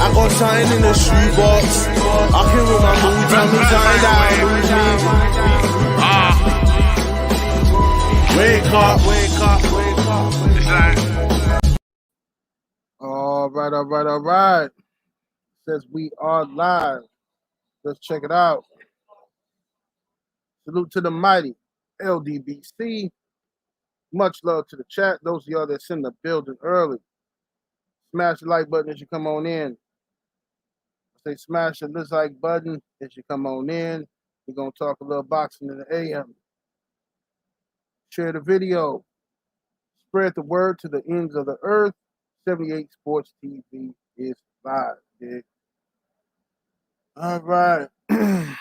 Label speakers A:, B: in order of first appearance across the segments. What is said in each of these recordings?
A: I got something in the shoebox. I can with my mood, tell me something that wake up, wake up, wake up. It's like,
B: all right. Says we are live. Let's check it out. Salute to the mighty LDBC. Much love to the chat. Those of y'all that's in the building early. Smash the like button as you come on in. I say smash the dislike button as you come on in. We're going to talk a little boxing in the AM. Share the video. Spread the word to the ends of the earth. 78 Sports TV is live. Dude. All right. Indeed.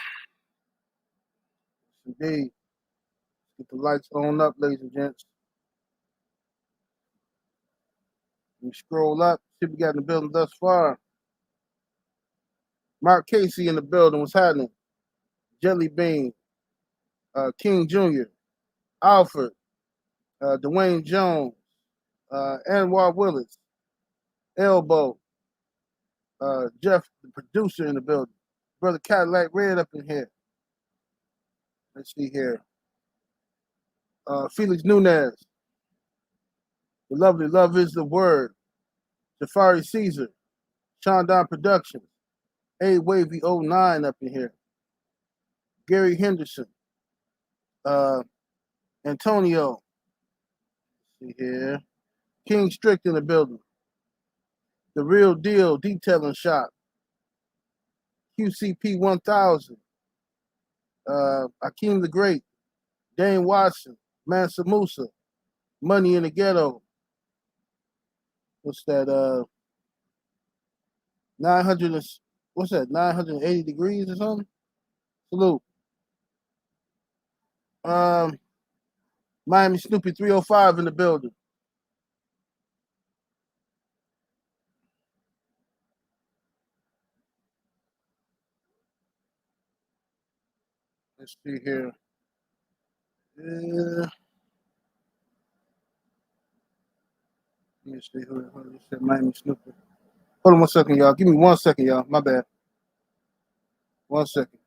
B: Get the lights on up, ladies and gents. We scroll up, see what we got in the building thus far. Mark Casey in the building. What's happening? Jelly Bean, King Jr., Alfred, Dwayne Jones, Anwar Willis, Elbow, Jeff, the producer in the building. Brother Cadillac Red up in here. Let's see here. Felix Nunez. The lovely Love is the Word. Safari Caesar. Sean Don Productions. A Wavy 09 up in here. Gary Henderson. Antonio. Let's see here. King Strict in the building. The Real Deal Detailing Shop. QCP 1000. Akeem the Great. Dane Watson. Mansa Musa. Money in the Ghetto. What's that? 900. What's that? 980 degrees or something? Salute. Miami Snoopy 305 in the building. Let's see here. Let me see who said Miami Snoopy. Hold on 1 second, y'all. Give me 1 second, y'all. My bad. 1 second.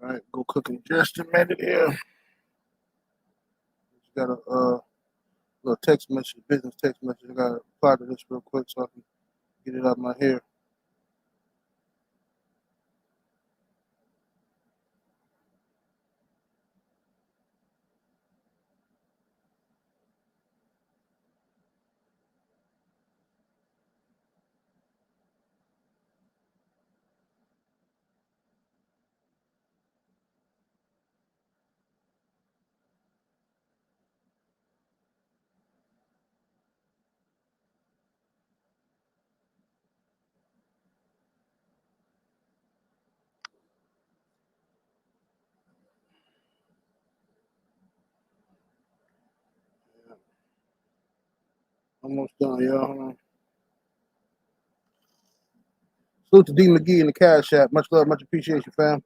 B: All right, go cooking just a minute here. Just got a little text message, business text message. I gotta reply to this real quick so I can get it out of my hair. Almost done, y'all. Hold on. Salute to D McGee in the Cash App. Much love, much appreciation, fam.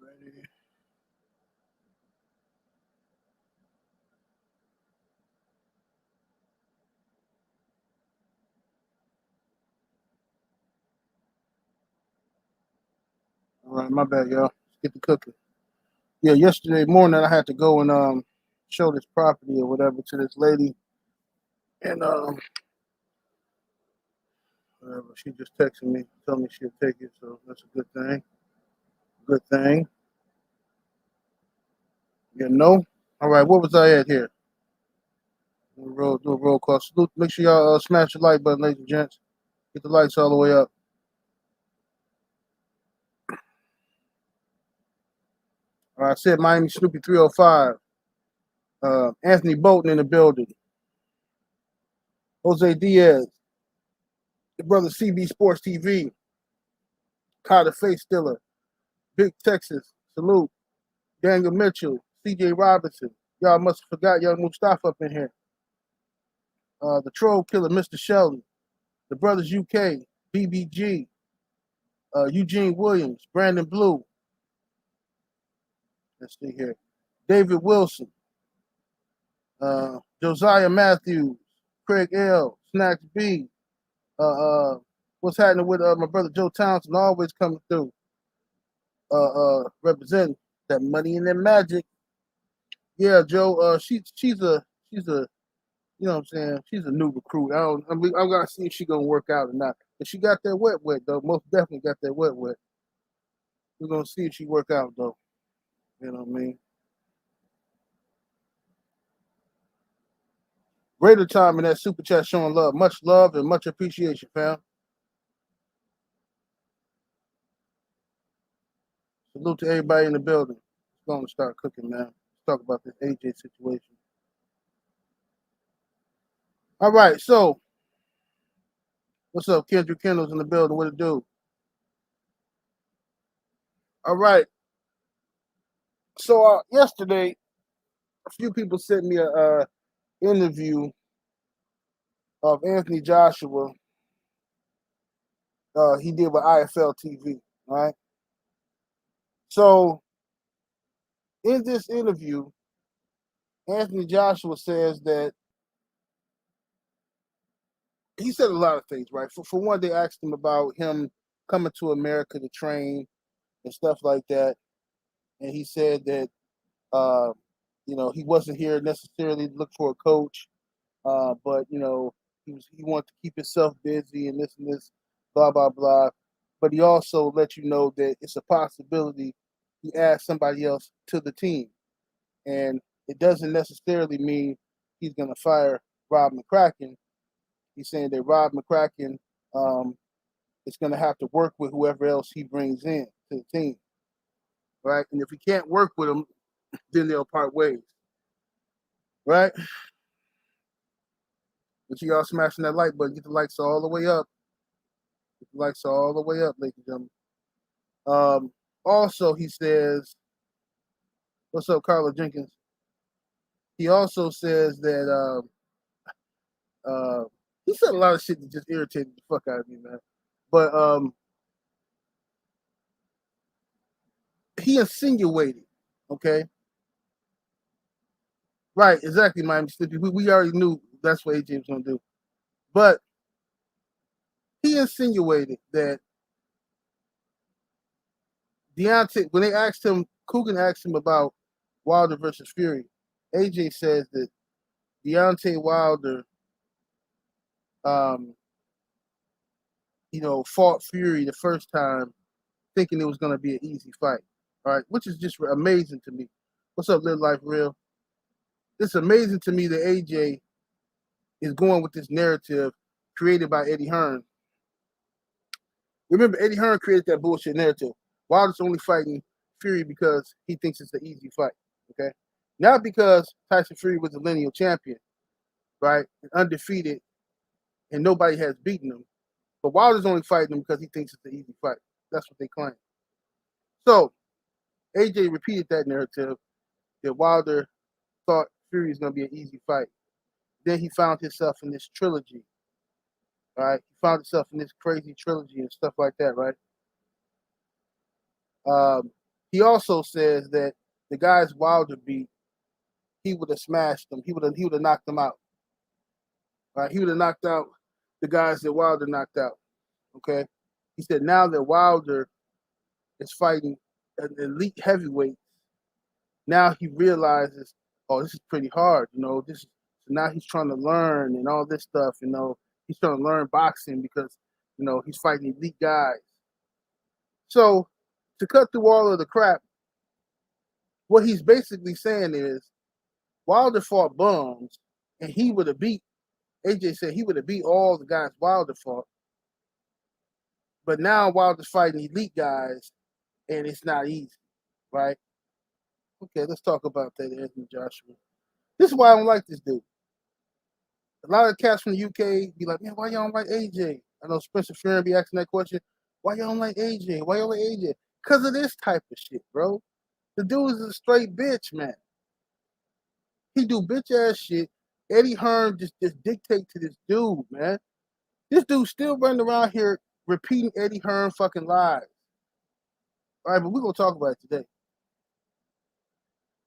B: Ready. All right, my bad, y'all. Let's get the cooking. Yeah, yesterday morning I had to go and show this property or whatever to this lady, and whatever, she just texted me, told me she'll take it, so that's a good thing. Good thing. You know. All right, what was I at here? Do a roll call. Salute. Make sure y'all smash the like button, ladies and gents. Get the lights all the way up. All right, I said Miami Snoopy 305. Anthony Bolton in the building. Jose Diaz. The brother CB Sports TV. Carter Face Stiller, Big Texas, salute. Daniel Mitchell, C.J. Robinson. Y'all must have forgot Young Mustafa up in here. The Troll Killer, Mr. Shelley. The Brothers UK, BBG. Eugene Williams, Brandon Blue. Let's see here. David Wilson. Josiah Matthews. Craig L. Snacks B. What's happening with my brother Joe Townsend? Always coming through. Representing that money and that magic. Yeah, Joe. She's a you know what I'm saying? She's a new recruit. I'm gonna see if she's gonna work out or not. But she got that wet though. Most definitely got that wet. We're gonna see if she work out though. You know what I mean? Greater time in that super chat showing love. Much love and much appreciation, fam. Salute to everybody in the building. It's going to start cooking, man. Let's talk about this AJ situation. All right, so what's up? Kendrick Kendall's in the building. What it do? All right. So yesterday, a few people sent me a interview of Anthony Joshua. He did with IFL TV. All right. So in this interview, Anthony Joshua says that he said a lot of things, right? For one, they asked him about him coming to America to train and stuff like that, and he said that he wasn't here necessarily to look for a coach, but he wanted to keep himself busy and this, blah blah blah. But he also let you know that it's a possibility he adds somebody else to the team, and it doesn't necessarily mean he's going to fire Rob McCracken. He's saying that Rob McCracken is going to have to work with whoever else he brings in to the team, right? And if he can't work with him, then they'll part ways, right? But you all smashing that like button, get the likes all the way up. Get the likes all the way up, ladies and gentlemen. Also, he says, "What's up, Carla Jenkins?" He also says that he said a lot of shit that just irritated the fuck out of me, man. But he insinuated, okay? Right, exactly, Miami Sleepy. We already knew that's what AJ was gonna do. But he insinuated that Deontay, when they asked him, Coogan asked him about Wilder versus Fury, AJ says that Deontay Wilder, fought Fury the first time thinking it was going to be an easy fight, all right, which is just amazing to me. What's up, Live Life Real? It's amazing to me that AJ is going with this narrative created by Eddie Hearn. Remember, Eddie Hearn created that bullshit narrative. Wilder's only fighting Fury because he thinks it's an easy fight, okay? Not because Tyson Fury was a lineal champion, right? Undefeated, and nobody has beaten him. But Wilder's only fighting him because he thinks it's an easy fight. That's what they claim. So, AJ repeated that narrative that Wilder thought Fury was going to be an easy fight. Then he found himself in this trilogy, right? He found himself in this crazy trilogy and stuff like that, right? He also says that the guys Wilder beat, he would have smashed them. He would have knocked them out. Right? He would have knocked out the guys that Wilder knocked out. Okay. He said now that Wilder is fighting an elite heavyweight, now he realizes, oh, this is pretty hard. So now he's trying to learn and all this stuff. He's trying to learn boxing because he's fighting elite guys. So to cut through all of the crap, what he's basically saying is Wilder fought bums and he would have beat, AJ said he would have beat all the guys Wilder fought. But now Wilder's fighting elite guys and it's not easy, right? Okay, let's talk about that, Anthony Joshua. This is why I don't like this dude. A lot of cats from the UK be like, man, why y'all don't like AJ? I know Spencer Fearon be asking that question. Why y'all don't like AJ? Why y'all like AJ? Because of this type of shit, bro. The dude is a straight bitch, man. He do bitch ass shit. Eddie Hearn just dictate to this dude, man. This dude still running around here repeating Eddie Hearn fucking lies. All right, but we're gonna talk about it today.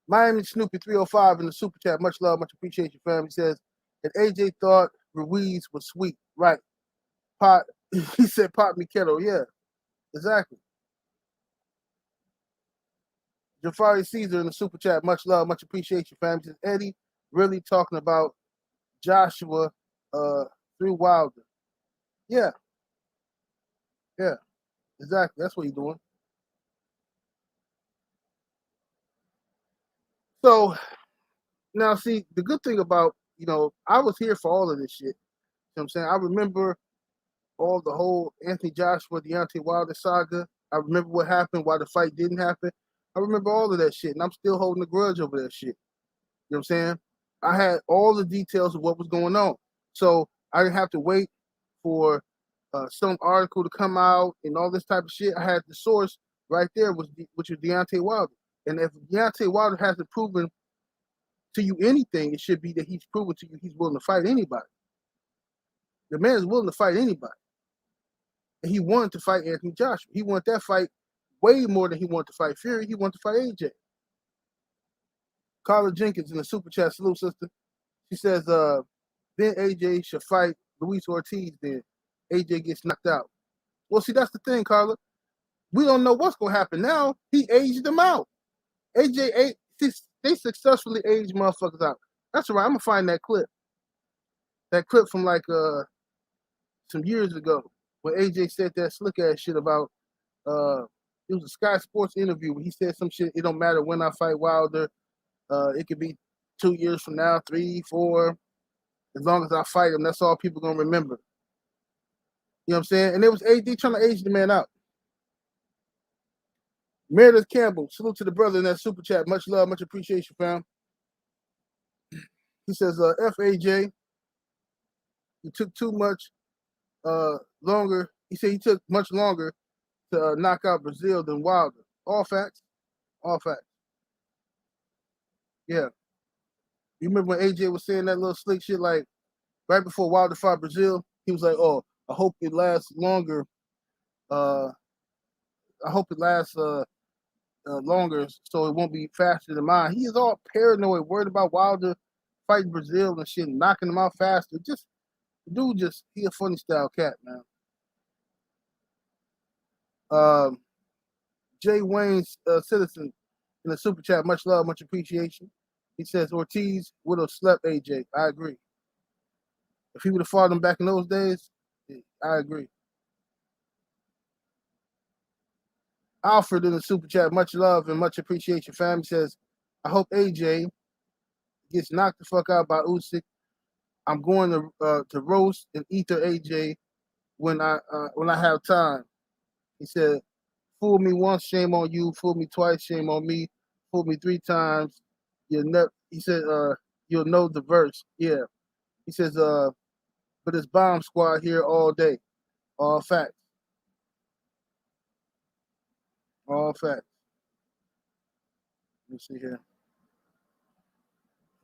B: Miami Snoopy 305 in the super chat. Much love, much appreciation, fam. He says, and AJ thought Ruiz was sweet. Right. Pot. He said pot me kettle. Yeah, exactly. Jafari Caesar in the super chat. Much love, much appreciation, fam. He says, Eddie really talking about Joshua through Wilder. Yeah. Yeah. Exactly. That's what he's doing. So now see, the good thing about, I was here for all of this shit. You know what I'm saying? I remember all the whole Anthony Joshua, Deontay Wilder saga. I remember what happened, why the fight didn't happen. I remember all of that shit, and I'm still holding a grudge over that shit. You know what I'm saying? I had all the details of what was going on. So I didn't have to wait for some article to come out and all this type of shit. I had the source right there, which was Deontay Wilder. And if Deontay Wilder hasn't proven to you anything, it should be that he's proven to you he's willing to fight anybody. The man is willing to fight anybody. And he wanted to fight Anthony Joshua. He wanted that fight way more than he wanted to fight Fury. He wanted to fight AJ. Carla Jenkins in the super chat, salute sister. She says, then AJ should fight Luis Ortiz, then AJ gets knocked out. Well, see, that's the thing, Carla. We don't know what's going to happen now. He aged them out. AJ, they successfully aged motherfuckers out. That's all right. I'm going to find that clip. That clip from like some years ago when AJ said that slick ass shit about, it was a Sky Sports interview where he said some shit, it don't matter when I fight Wilder. It could be 2 years from now, 3, 4. As long as I fight him, that's all people going to remember. You know what I'm saying? And it was AD trying to age the man out. Meredith Campbell, salute to the brother in that super chat. Much love, much appreciation, fam. He says, FAJ, he took too much longer. He said he took much longer to knock out Brazil than Wilder. All facts. All facts. Yeah. You remember when AJ was saying that little slick shit like right before Wilder fought Brazil? He was like, oh, I hope it lasts longer. I hope it lasts longer so it won't be faster than mine. He is all paranoid, worried about Wilder fighting Brazil and shit, knocking him out faster. He a funny style cat, man. Jay Wayne's citizen in the super chat, much love, much appreciation. He says Ortiz would have slept AJ. I agree. If he would have fought him back in those days, I agree. Alfred in the super chat, much love and much appreciation. Family says, I hope AJ gets knocked the fuck out by Usyk. I'm going to roast and eat the AJ when I have time. He said, fool me once, shame on you. Fool me twice, shame on me. Fool me 3 times. He said, you'll know the verse. Yeah. He says, but it's bomb squad here all day. All facts. All facts. Let me see here.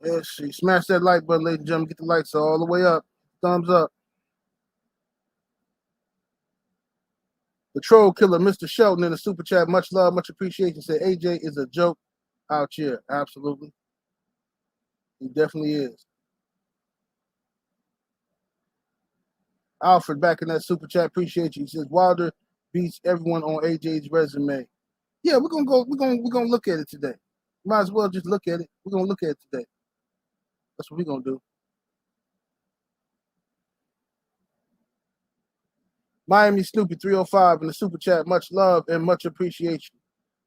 B: Let's see. Smash that like button, ladies and gentlemen. Get the likes all the way up. Thumbs up. The troll killer, Mr. Shelton, in the super chat. Much love, much appreciation. Said AJ is a joke out here. Absolutely. He definitely is. Alfred back in that super chat. Appreciate you. He says Wilder beats everyone on AJ's resume. Yeah, we're gonna look at it today. Might as well just look at it. We're gonna look at it today. That's what we're gonna do. Miami Snoopy 305 in the super chat. Much love and much appreciation.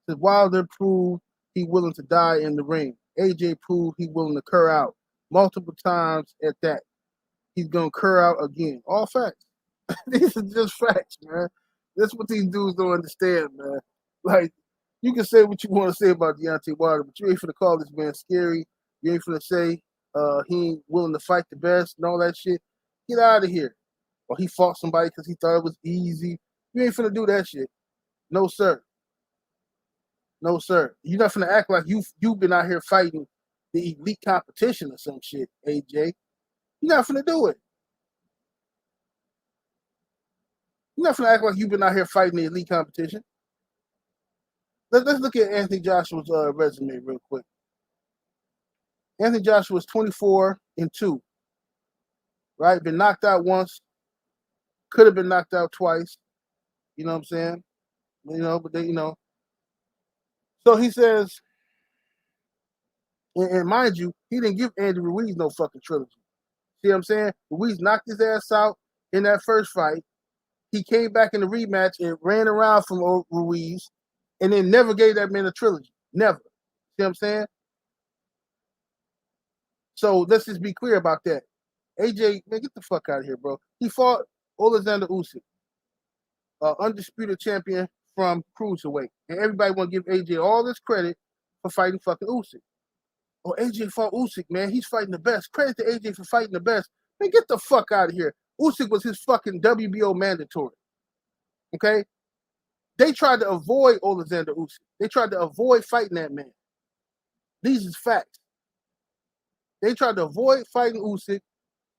B: Says Wilder proved he willing to die in the ring. AJ proved he willing to cur out multiple times at that. He's gonna cur out again. All facts. These are just facts, man. That's what these dudes don't understand, man. Like, you can say what you want to say about Deontay Wilder, but you ain't finna call this man scary. You ain't finna say he ain't willing to fight the best and all that shit. Get out of here. Or he fought somebody because he thought it was easy. You ain't finna do that shit. No, sir. No, sir. You're not finna act like you've been out here fighting the elite competition or some shit, AJ. You're not finna do it. You're not finna act like you've been out here fighting the elite competition. Let's look at Anthony Joshua's resume real quick. Anthony Joshua was 24-2, right? Been knocked out once. Could have been knocked out twice. You know what I'm saying? But they, So he says, and mind you, he didn't give Andy Ruiz no fucking trilogy. See what I'm saying? Ruiz knocked his ass out in that first fight. He came back in the rematch and ran around from Ruiz and then never gave that man a trilogy. Never. See what I'm saying? So let's just be clear about that. AJ, man, get the fuck out of here, bro. He fought Alexander Usyk, undisputed champion from cruiserweight, and everybody want to give AJ all this credit for fighting fucking Usyk. Oh, AJ fought Usyk, man. He's fighting the best. Credit to AJ for fighting the best. Man, get the fuck out of here. Usyk was his fucking WBO mandatory. Okay? They tried to avoid Alexander Usyk. They tried to avoid fighting that man. These is facts. They tried to avoid fighting Usyk.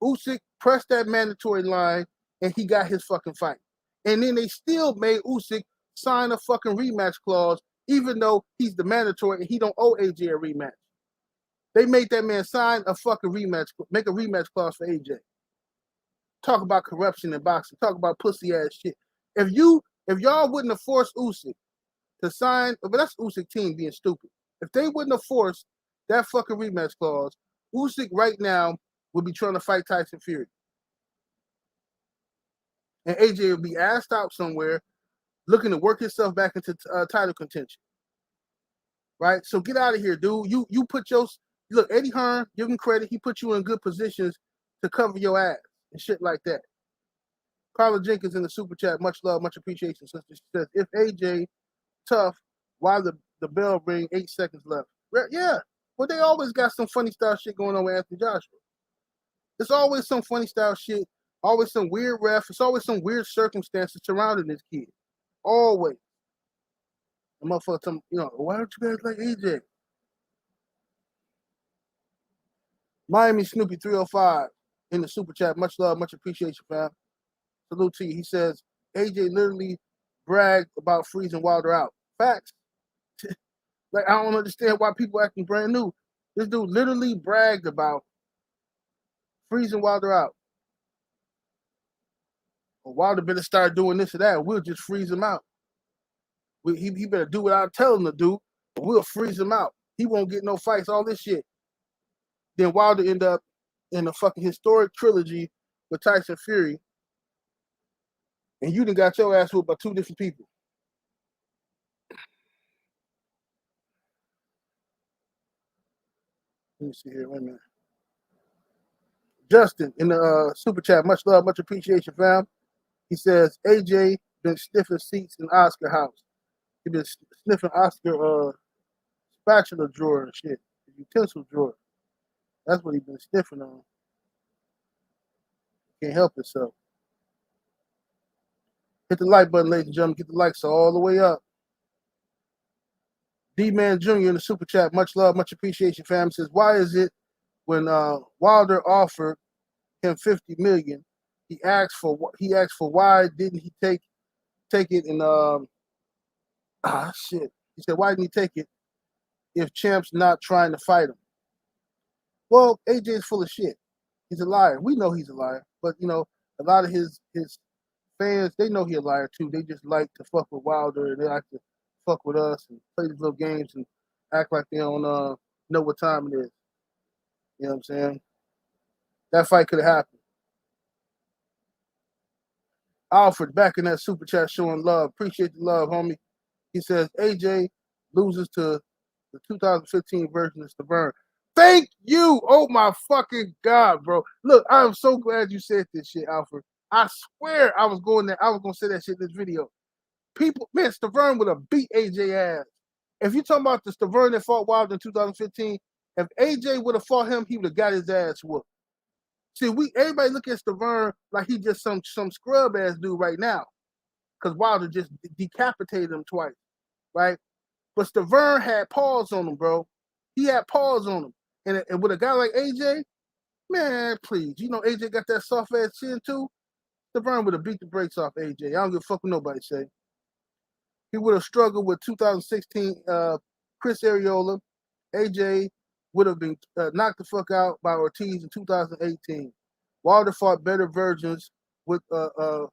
B: Usyk pressed that mandatory line, and he got his fucking fight. And then they still made Usyk sign a fucking rematch clause, even though he's the mandatory and he don't owe AJ a rematch. They made that man sign a fucking rematch, make a rematch clause for AJ. Talk about corruption in boxing. Talk about pussy ass shit. If y'all wouldn't have forced Usyk to sign, but that's Usyk team being stupid. If they wouldn't have forced that fucking rematch clause, Usyk right now would be trying to fight Tyson Fury. And AJ would be assed out somewhere, looking to work himself back into title contention. Right? So get out of here, dude. You put your look, Eddie Hearn, give him credit. He put you in good positions to cover your ass and shit like that. Carla Jenkins in the super chat, much love, much appreciation. Sister, she says, if AJ tough, why the bell ring? 8 seconds left. Yeah, well, they always got some funny style shit going on with Anthony Joshua. There's always some funny style shit, always some weird ref. It's always some weird circumstances surrounding this kid. Always. The motherfucker tell me, why don't you guys like AJ? Miami Snoopy 305 in the super chat. Much love, much appreciation, fam. Salute to you. He says, AJ literally bragged about freezing Wilder out. Facts. Like, I don't understand why people acting brand new. This dude literally bragged about freezing Wilder out. Well, Wilder better start doing this or that. We'll just freeze him out. He better do what I tell him to do. We'll freeze him out. He won't get no fights, all this shit. Then Wilder end up in a fucking historic trilogy with Tyson Fury. And you done got your ass whooped by 2 different people. Let me see here. Wait a minute. Justin in the super chat. Much love, much appreciation, fam. He says, AJ been sniffing seats in Oscar house. He been sniffing Oscar spatula drawer and shit. Utensil drawer. That's what he been sniffing on. Can't help himself. Hit the like button, ladies and gentlemen. Get the likes all the way up. D-Man Jr. in the super chat. Much love, much appreciation, fam. Says, why is it when Wilder offered him $50 million, he asked for why didn't he take it and shit. He said, why didn't he take it if Champ's not trying to fight him? Well, AJ's full of shit. He's a liar. We know he's a liar, but a lot of his fans, they know he's a liar too. They just like to fuck with Wilder and they like to fuck with us and play these little games and act like they don't know what time it is. You know what I'm saying? That fight could have happened. Alfred back in that super chat showing love. Appreciate the love, homie. He says AJ loses to the 2015 version of Stavern. Thank you. Oh my fucking God, bro. Look, I'm so glad you said this shit, Alfred. I swear I was gonna say that shit in this video. People, man, Stavern would have beat AJ ass. If you're talking about the Stavern that fought Wilder in 2015, if AJ would have fought him, he would have got his ass whooped. See, everybody look at Stavern like he just some scrub ass dude right now. because Wilder just decapitated him twice, right? But Stavern had paws on him, bro. He had paws on him. And with a guy like AJ, man, please. You know AJ got that soft ass chin too. Stavern would have beat the brakes off AJ. I don't give a fuck what nobody say. He would have struggled with 2016 Chris Arreola. AJ would have been knocked the fuck out by Ortiz in 2018. Wilder fought better versions with the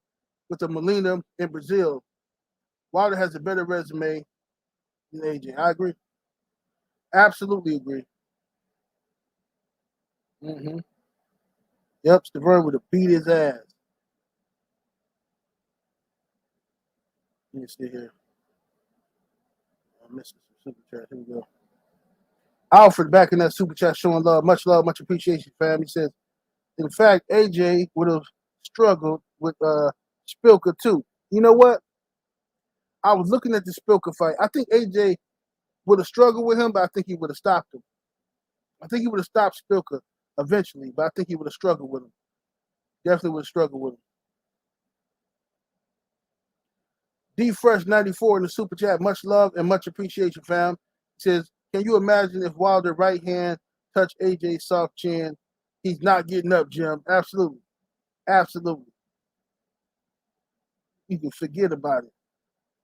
B: Molina in Brazil. Wilder has a better resume than AJ. I agree. Absolutely agree. Mm-hmm. Yep, Stavern would have beat his ass. Let me see here. I'm missing some super chat. Here we go. Alfred back in that super chat showing love, much appreciation, fam. He says, in fact, AJ would have struggled with Spilker too. You know what? I was looking at the Spilker fight. I think AJ would have struggled with him, but I think he would have stopped him. I think he would have stopped Spilker eventually, but I think he would have struggled with him. Definitely would have struggled with him. D Fresh 94 in the super chat. Much love and much appreciation, fam. He says, can you imagine if Wilder right hand touched AJ's soft chin? He's not getting up, Jim. Absolutely. Absolutely. You can forget about it.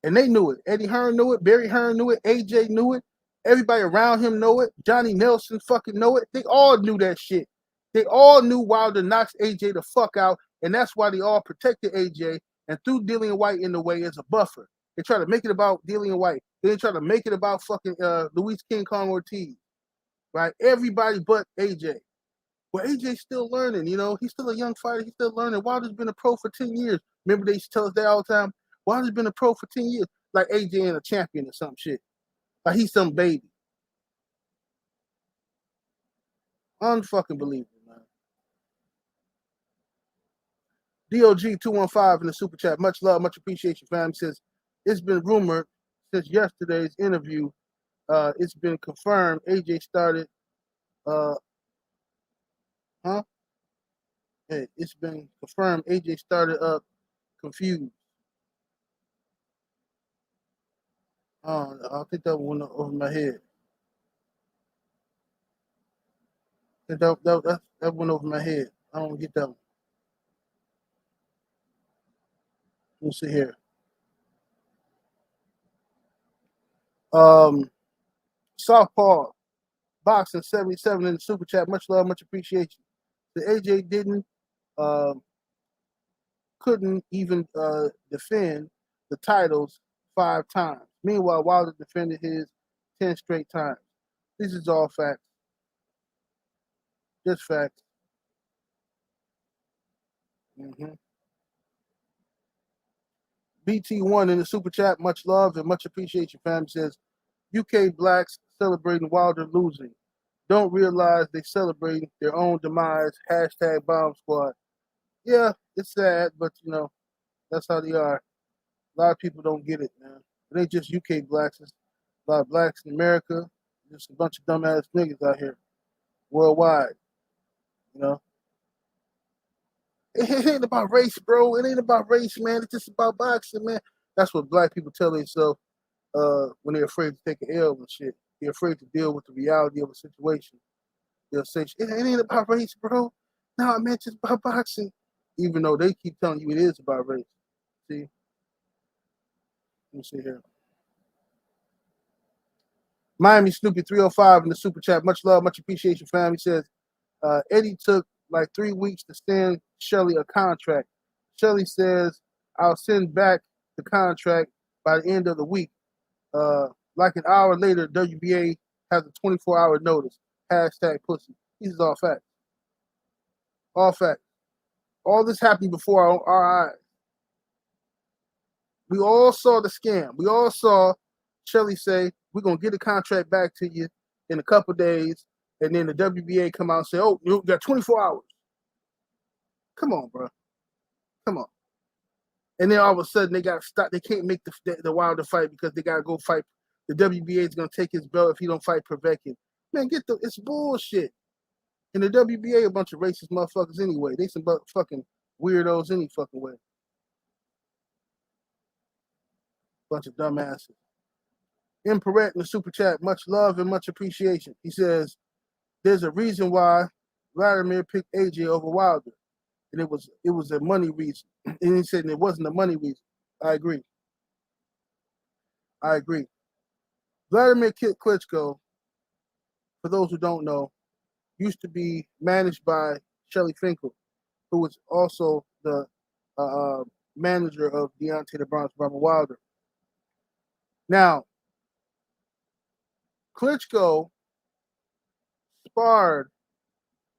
B: And they knew it. Eddie Hearn knew it. Barry Hearn knew it. AJ knew it. Everybody around him knew it. Johnny Nelson fucking knew it. They all knew that shit. They all knew Wilder knocks AJ the fuck out, and that's why they all protected AJ and threw Dillian White in the way as a buffer. They try to make it about Dillian White. They try to make it about fucking Luis King Kong Ortiz, right? Everybody but AJ. Well, AJ's still learning, you know. He's still a young fighter. He's still learning. Wilder's been a pro for 10 years. Remember they used to tell us that all the time? Wilder's been a pro for 10 years. Like AJ ain't a champion or some shit. Like he's some baby. Unfucking believable, man. DOG215 in the super chat. Much love, much appreciation, fam. He says, it's been rumored since yesterday's interview. It's been confirmed AJ started Hey, it's been confirmed AJ started up confused. I think that went over my head. That went over my head. I don't get that one. Let's see here. Southpaw Boxing 77 in the super chat. Much love, much appreciation. The AJ couldn't even defend the titles 5 times. Meanwhile, Wilder defended his 10 straight times. This is all facts. Just facts. BT1 in the super chat. Much love and much appreciation, fam. Says, UK blacks celebrating Wilder losing. Don't realize they celebrating their own demise. Hashtag bomb squad. Yeah, it's sad, but you know, that's how they are. A lot of people don't get it, man. It ain't just UK blacks. It's a lot of blacks in America. Just a bunch of dumbass niggas out here worldwide. You know? It ain't about race, bro. It ain't about race, man. It's just about boxing, man. That's what black people tell themselves when they're afraid to take an L and shit. They're afraid to deal with the reality of a situation. They'll say, it ain't about race, bro. No, man, it's just about boxing. Even though they keep telling you it is about race. See? Let me see here. Miami Snoopy 305 in the super chat. Much love, much appreciation, fam. He says, Eddie took like 3 weeks to send Shelly a contract. Shelly says, I'll send back the contract by the end of the week. Like an hour later, WBA has a 24-hour notice. Hashtag pussy. This is all facts. All facts. All this happened before our eyes. We all saw the scam. We all saw Shelly say, we're going to get the contract back to you in a couple days. And then the WBA come out and say, oh, you got 24 hours. Come on, bro. Come on. And then all of a sudden they got to stop. They can't make the Wilder fight because they got to go fight. The WBA is going to take his belt if he don't fight Povetkin. Man, it's bullshit. And the WBA a bunch of racist motherfuckers anyway. They some fucking weirdos any fucking way. Bunch of dumbasses. Imperent in the super chat, much love and much appreciation. He says, there's a reason why Vladimir picked AJ over Wilder. And it was a money reason. And he said it wasn't a money reason. I agree. Vladimir Klitschko, for those who don't know, used to be managed by Shelly Finkel, who was also the manager of Deontay the Bronx Bomber Wilder. Now, Klitschko sparred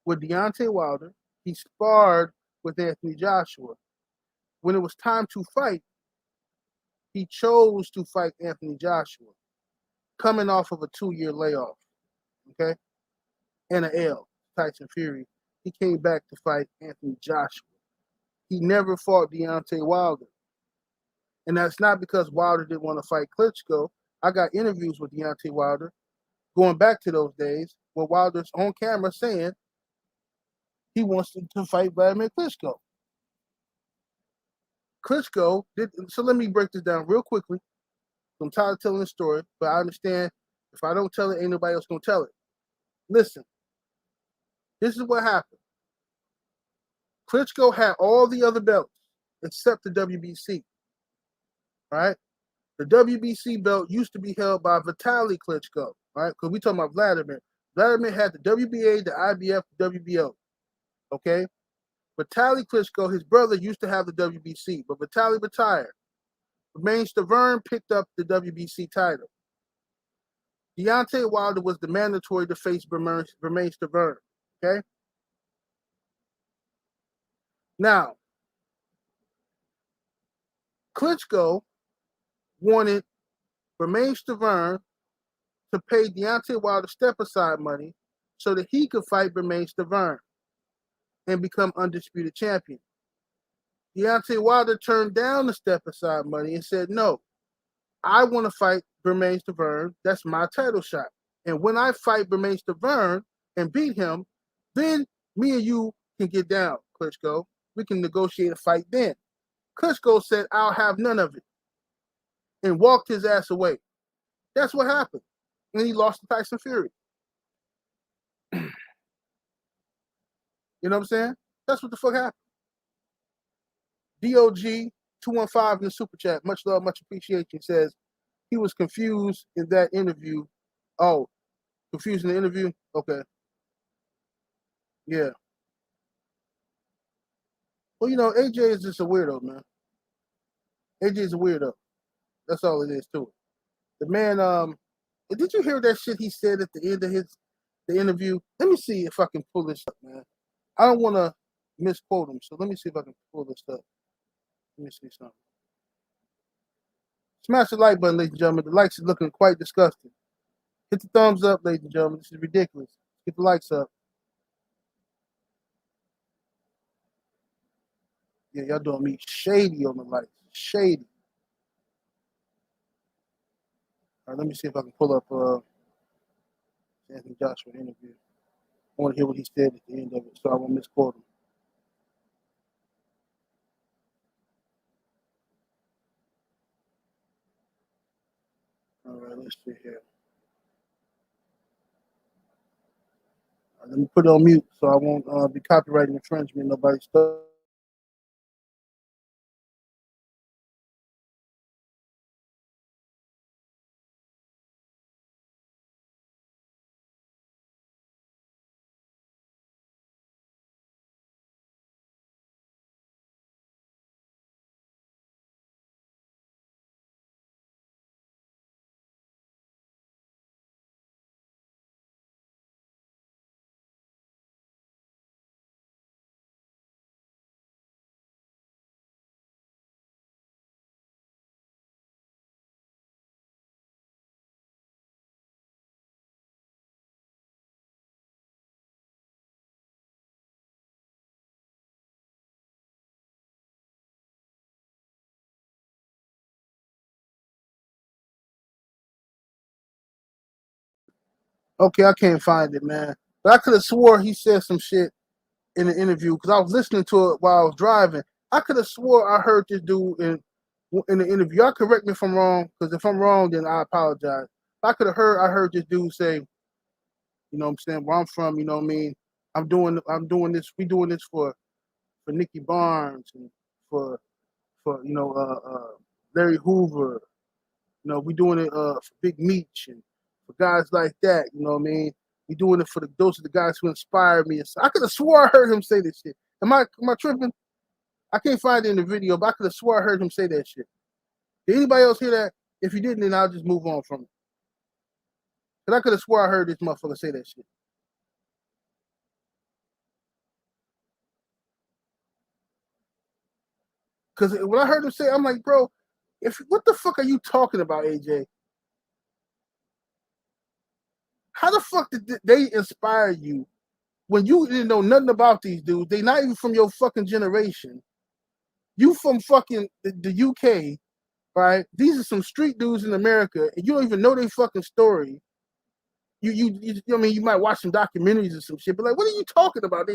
B: with Deontay Wilder. He sparred with Anthony Joshua. When it was time to fight, he chose to fight Anthony Joshua, coming off of a 2-year layoff, okay, and an L, Tyson Fury. He came back to fight Anthony Joshua. He never fought Deontay Wilder. And that's not because Wilder didn't want to fight Klitschko. I got interviews with Deontay Wilder going back to those days where Wilder's on camera saying he wants to fight Vladimir Klitschko. Klitschko did. So let me break this down real quickly. I'm tired of telling the story, but I understand if I don't tell it, ain't nobody else gonna tell it. Listen, this is what happened. Klitschko had all the other belts except the WBC. Right? The WBC belt used to be held by Vitaly Klitschko, right? Because we talking about Vladimir. Vladimir had the WBA, the IBF, the WBO. Okay? Vitaly Klitschko, his brother, used to have the WBC, but Vitaly retired. Romain Stavern picked up the WBC title. Deontay Wilder was the mandatory to face Romain Stavern. Okay? Now, Klitschko wanted Romain Stavern to pay Deontay Wilder step-aside money so that he could fight Romain Stavern and become undisputed champion. Deontay Wilder turned down the step-aside money and said, no, I want to fight Romain Stavern. That's my title shot. And when I fight Romain Stavern and beat him, then me and you can get down, Klitschko. We can negotiate a fight then. Klitschko said, I'll have none of it, and walked his ass away. That's what happened. And he lost to Tyson Fury. You know what I'm saying? That's what the fuck happened. DOG 215 in the super chat, much love, much appreciation, says he was confused in that interview. Oh, confused in the interview? Okay. Yeah. Well, you know, AJ is just a weirdo, man. AJ is a weirdo. That's all it is to it. The man, did you hear that shit he said at the end of the interview? Let me see if I can pull this up, man. I don't want to misquote him, so let me see if I can pull this up. Let me see something. Smash the like button, ladies and gentlemen. The likes is looking quite disgusting. Hit the thumbs up, ladies and gentlemen. This is ridiculous. Get the likes up. Yeah, y'all doing me shady on the likes. Shady. All right, let me see if I can pull up Anthony Joshua interview. I want to hear what he said at the end of it, so I won't misquote him. All right, let's see here. All right, let me put it on mute so I won't be copyright infringement. Nobody's stuff. Okay, I can't find it, man. But I could have swore he said some shit in the interview because I was listening to it while I was driving. I could have swore I heard this dude in the interview. Y'all correct me if I'm wrong, because if I'm wrong, then I apologize. I heard this dude say, you know what I'm saying, where I'm from, you know what I mean? I'm doing this, we doing this for Nicky Barnes and for Larry Hoover. You know, we doing it for Big Meech and for guys like that, you know what I mean? We doing it for those are the guys who inspired me. So I could have swore I heard him say this shit. Am I tripping? I can't find it in the video, but I could have swore I heard him say that shit. Did anybody else hear that? If you didn't, then I'll just move on from it. Because I could have swore I heard this motherfucker say that shit. Because when I heard him say, I'm like, bro, what the fuck are you talking about, AJ? How the fuck did they inspire you when you didn't know nothing about these dudes? They not even from your fucking generation. You from fucking the UK, right? These are some street dudes in America, and you don't even know their fucking story. I mean, you might watch some documentaries or some shit, but like, what are you talking about?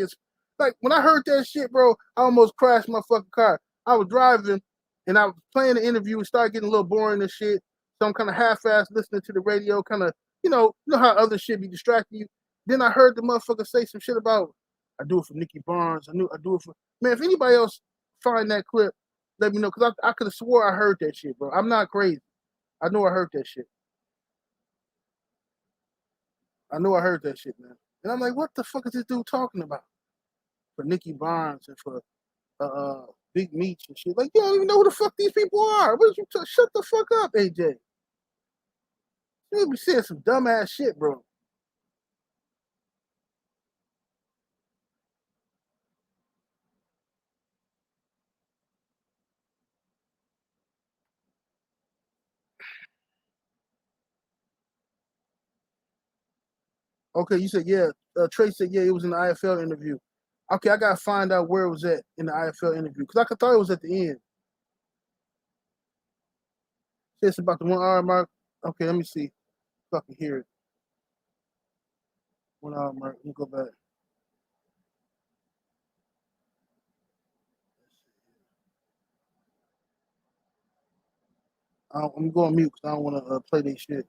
B: Like, when I heard that shit, bro, I almost crashed my fucking car. I was driving, and I was playing the interview. It started getting a little boring and shit, so I'm kind of half-assed listening to the radio, kind of, you know how other shit be distracting you. Then I heard the motherfucker say some shit about, I do it for Nicky Barnes. I do it for, man, if anybody else find that clip, let me know, because I could have swore I heard that shit, bro. I'm not crazy. I know I heard that shit. I know I heard that shit, man. And I'm like, what the fuck is this dude talking about? For Nicky Barnes and for Big Meech and shit. Like, you don't even know who the fuck these people are. What did you shut the fuck up, AJ? You be saying some dumbass shit, bro. Okay, you said, yeah. Trey said, yeah, it was in the IFL interview. Okay, I gotta find out where it was at in the IFL interview. Because I thought it was at the end. It's about the 1 hour mark. Okay, let me see if I can hear it. 1 hour mark. Let me go back. I'm going mute because I don't want to play this shit.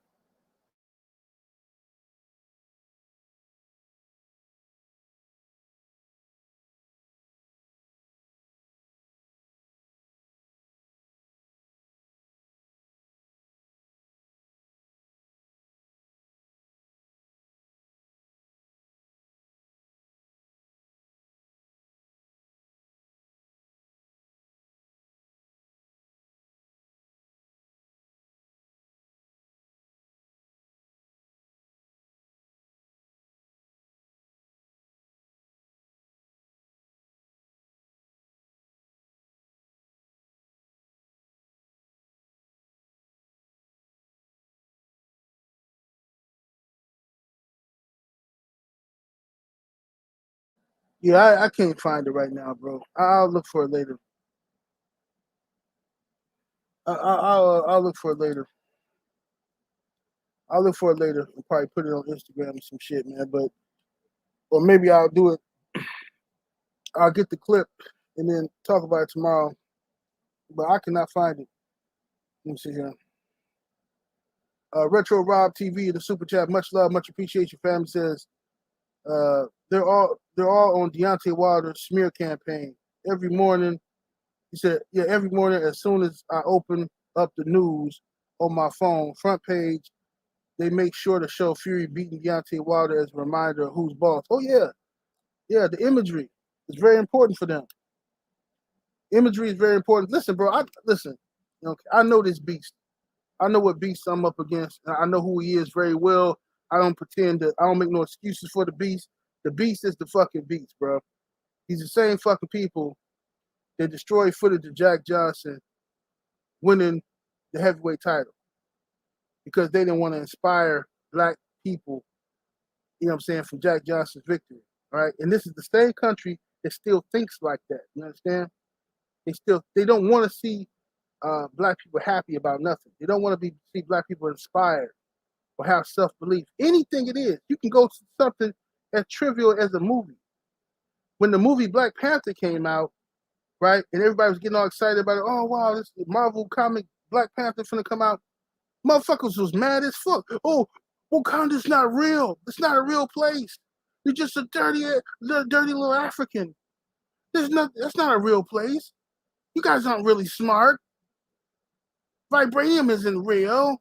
B: Yeah, I can't find it right now, bro. I'll look for it later. I'll look for it later. I'll look for it later and probably put it on Instagram or some shit, man. But or maybe I'll do it. I'll get the clip and then talk about it tomorrow. But I cannot find it. Let me see here. Retro Rob TV, the super chat. Much love, much appreciation. Family says they're all on Deontay Wilder's smear campaign every morning. He said, yeah, every morning as soon as I open up the news on my phone, front page, they make sure to show Fury beating Deontay Wilder as a reminder of who's boss. Oh yeah, yeah. The imagery is very important for them. Imagery is very important. Listen, bro. Listen. I know this beast. I know what beast I'm up against. I know who he is very well. I don't pretend that. I don't make no excuses for the beast. The beast is the fucking beast, bro. He's the same fucking people that destroyed footage of Jack Johnson winning the heavyweight title because they didn't want to inspire black people, you know what I'm saying, from Jack Johnson's victory. All right. And this is the same country that still thinks like that. You understand? They don't want to see black people happy about nothing. They don't want to see black people inspired or have self-belief. Anything it is. You can go to something as trivial as a movie. When the movie Black Panther came out, right? And everybody was getting all excited about it. Oh wow, this Marvel comic Black Panther finna come out. Motherfuckers was mad as fuck. Oh, Wakanda's not real. It's not a real place. You're just a dirty little African. That's not a real place. You guys aren't really smart. Vibranium isn't real.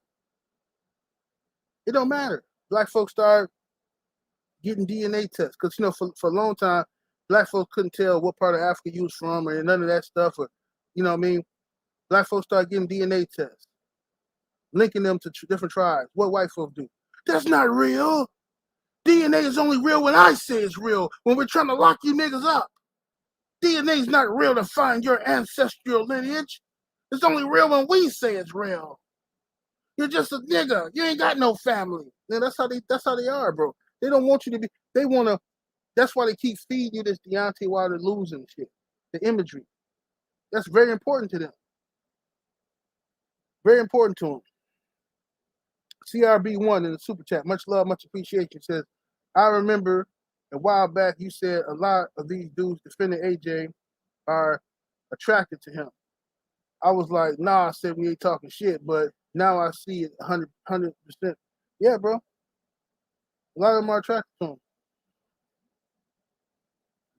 B: It don't matter. Black folks start getting DNA tests because for a long time, black folks couldn't tell what part of Africa you was from or none of that stuff. Or you know what I mean? Black folks start getting DNA tests, linking them to different tribes. What white folks do? That's not real. DNA is only real when I say it's real. When we're trying to lock you niggas up. DNA is not real to find your ancestral lineage. It's only real when we say it's real. You're just a nigga. You ain't got no family. Man, that's how they are, bro. They don't want you to be. They want to. That's why they keep feeding you this Deontay Wilder losing shit. The imagery. That's very important to them. Very important to them. CRB1 in the super chat. Much love, much appreciation. Says, I remember a while back you said a lot of these dudes defending AJ are attracted to him. I was like, nah, I said we ain't talking shit, but now I see it 100%. Yeah, bro. A lot of them are attracted to him.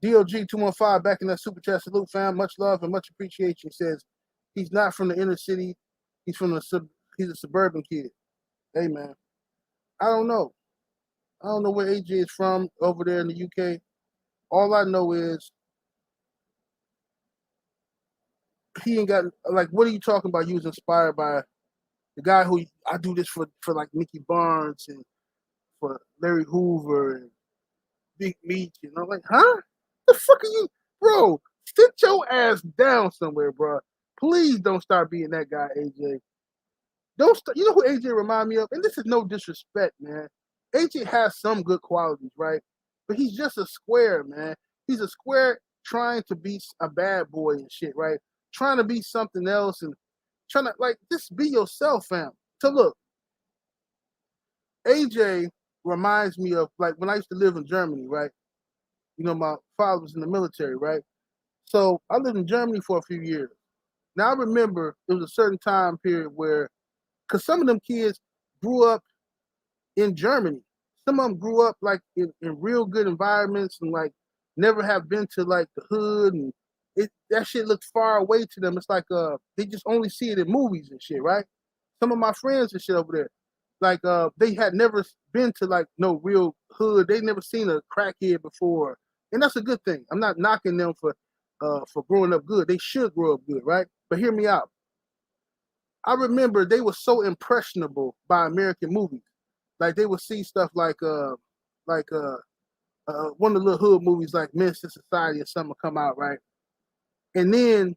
B: DOG215 back in that super chat. Salute, fam. Much love and much appreciation. Says he's not from the inner city. He's he's a suburban kid. Hey, man. I don't know. I don't know where AJ is from over there in the UK. All I know is he ain't got, like, what are you talking about? You was inspired by the guy who I do this for like Mickey Barnes and for Larry Hoover and Big Meech. And I'm like, huh? The fuck are you? Bro, sit your ass down somewhere, bro. Please don't start being that guy, AJ. You know who AJ remind me of? And this is no disrespect, man. AJ has some good qualities, right? But he's just a square, man. He's a square trying to be a bad boy and shit, right? Trying to be something else and trying to, like, just be yourself, fam. So look, AJ reminds me of, like, when I used to live in Germany, right? You know, my father was in the military, right? So I lived in Germany for a few years. Now I remember there was a certain time period where, because some of them kids grew up in Germany. Some of them grew up like in real good environments and like never have been to like the hood, and that shit looks far away to them. It's like they just only see it in movies and shit, right? Some of my friends and shit over there, like they had never been to like no real hood. They never seen a crackhead before, and that's a good thing. I'm not knocking them for growing up good. They should grow up good, right? But hear me out. I remember they were so impressionable by American movies. Like they would see stuff like one of the little hood movies like Men's Society or something come out, right? And then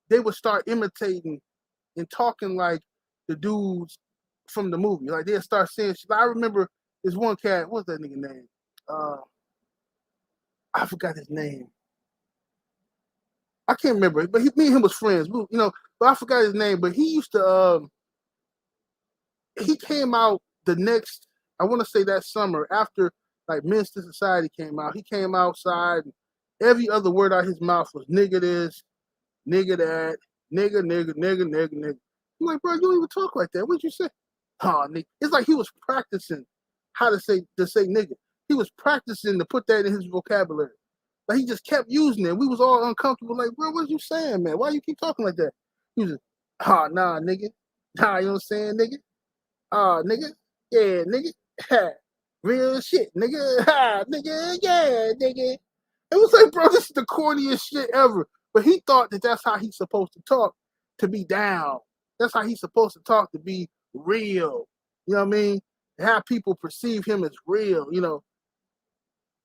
B: they would start imitating and talking like the dudes from the movie. Like they'd start saying shit. I remember this one cat, what's that nigga name? I forgot his name. I can't remember, but me and him was friends. You know, but I forgot his name. But he used to he came out the next, I want to say that summer after like Men's Society came out. He came outside and every other word out his mouth was nigga this, nigga that, nigga, nigga, nigga, nigga, nigga. I'm like, bro, you don't even talk like that. What'd you say? Oh, nigga. It's like he was practicing how to say nigga. He was practicing to put that in his vocabulary. Like he just kept using it. We was all uncomfortable. Like, bro, what you saying, man? Why you keep talking like that? He was just, nah, nigga. Nah, you know what I'm saying, nigga? Nigga. Yeah, nigga. Real shit, nigga. Nigga. Yeah, nigga. It was like, bro, this is the corniest shit ever. But he thought that that's how he's supposed to talk, to be down. That's how he's supposed to talk, to be real. You know what I mean? Have people perceive him as real, you know.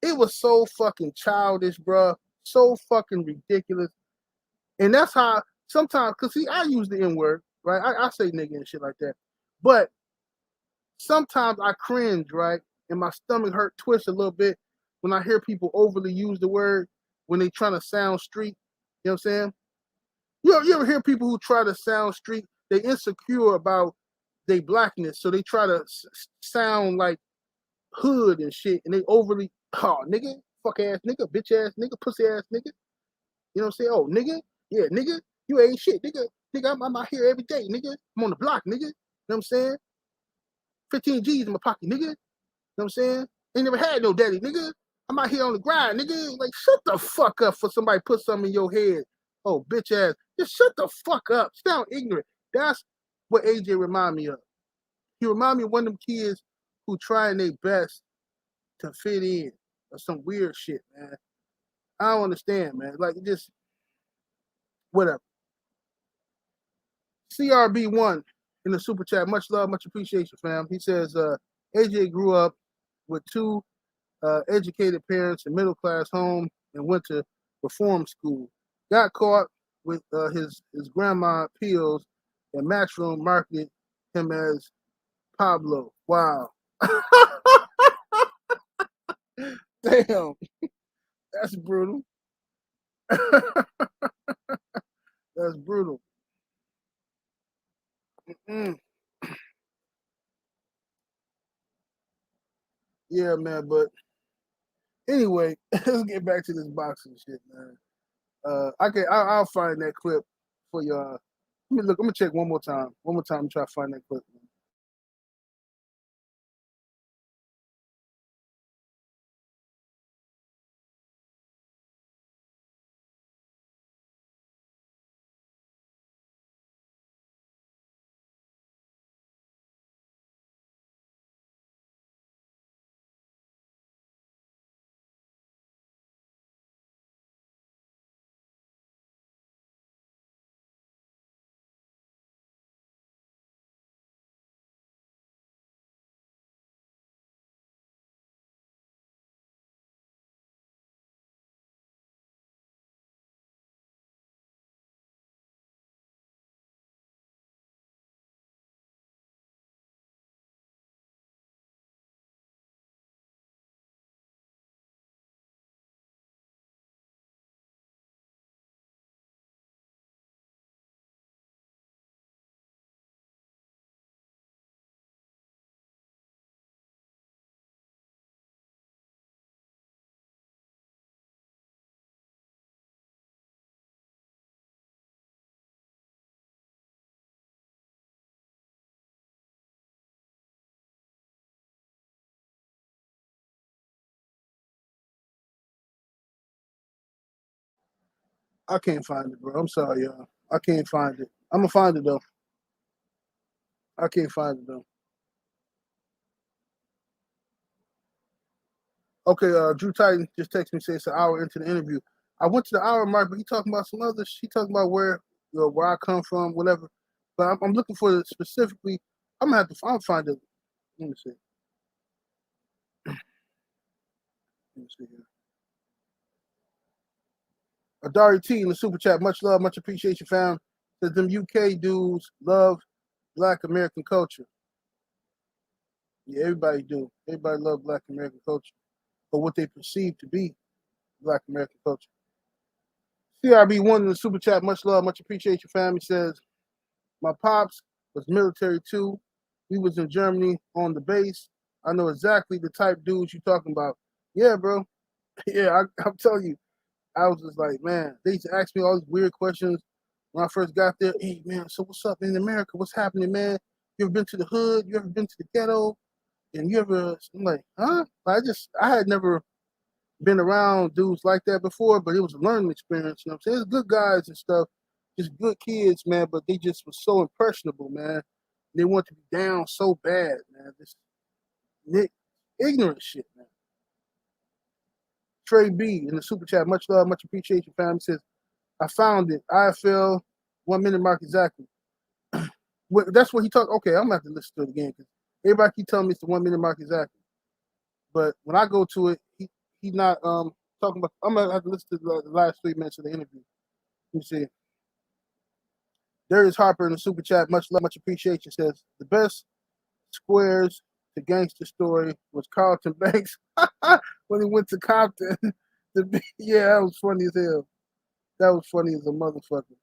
B: It was so fucking childish, bro. So fucking ridiculous. And that's how sometimes, because see, I use the N-word, right? I say nigga and shit like that. But sometimes I cringe, right? And my stomach hurt, twist a little bit when I hear people overly use the word when they trying to sound street. You know what I'm saying? You ever hear people who try to sound street? They insecure about their blackness, so they try to sound like hood and shit, and they overly, nigga, fuck ass nigga, bitch ass nigga, pussy ass nigga. You know what I'm saying? Oh, nigga, yeah, nigga, you ain't shit, nigga. Nigga, I'm out here every day, nigga. I'm on the block, nigga. You know what I'm saying? 15 G's in my pocket, nigga. You know what I'm saying? Ain't never had no daddy, nigga. I'm out here on the grind, nigga. Like, shut the fuck up for somebody put something in your head. Oh, bitch ass. Just shut the fuck up. Sound ignorant. That's what AJ remind me of. He remind me of one of them kids who trying their best to fit in or some weird shit, man. I don't understand, man. Like, just whatever. CRB1 in the super chat. Much love, much appreciation, fam. He says AJ grew up with two educated parents in middle class home and went to reform school. Got caught with his grandma pills, and Matchroom marketed him as Pablo. Wow. Damn, that's brutal. That's brutal. Mm-mm. Yeah, man. But anyway, let's get back to this boxing shit, man. I'll find that clip for y'all. Let me look. I'm gonna check one more time. One more time, and try to find that clip. Man. I can't find it, bro. I'm sorry, y'all. I can't find it. I'm gonna find it though. I can't find it though. Okay, Drew Titan just texted me say it's an hour into the interview. I went to the hour mark, but he talking about some other. He talking about where I come from, whatever. But I'm looking for it specifically. I'm gonna have to. I'll find it. Let me see. Let me see here. Adari T in the super chat. Much love, much appreciation, fam. Says them UK dudes love Black American culture. Yeah, everybody do. Everybody love Black American culture, or what they perceive to be Black American culture. CRB1 in the super chat. Much love, much appreciation, fam. He says, my pops was military too. We was in Germany on the base. I know exactly the type dudes you talking about. Yeah, bro. Yeah, I'm telling you. I was just like, man, they used to ask me all these weird questions when I first got there. Hey, man, so what's up in America? What's happening, man? You ever been to the hood? You ever been to the ghetto? And you ever, I'm like, huh? I had never been around dudes like that before, but it was a learning experience. You know what I'm saying? It's good guys and stuff, just good kids, man, but they just were so impressionable, man. They want to be down so bad, man. Just ignorant shit, man. Trey B in the super chat, much love, much appreciation, fam. He says, I found it. IFL, 1 minute mark exactly. That's what he talked. Okay, I'm gonna have to listen to it again because everybody keep telling me it's the 1 minute mark exactly. But when I go to it, he's not talking about. I'm gonna have to listen to the last 3 minutes of the interview. Let me see. Darius Harper in the super chat, much love, much appreciation. Says the best squares to gangster story was Carlton Banks when he went to Compton. Yeah, that was funny as hell. That was funny as a motherfucker.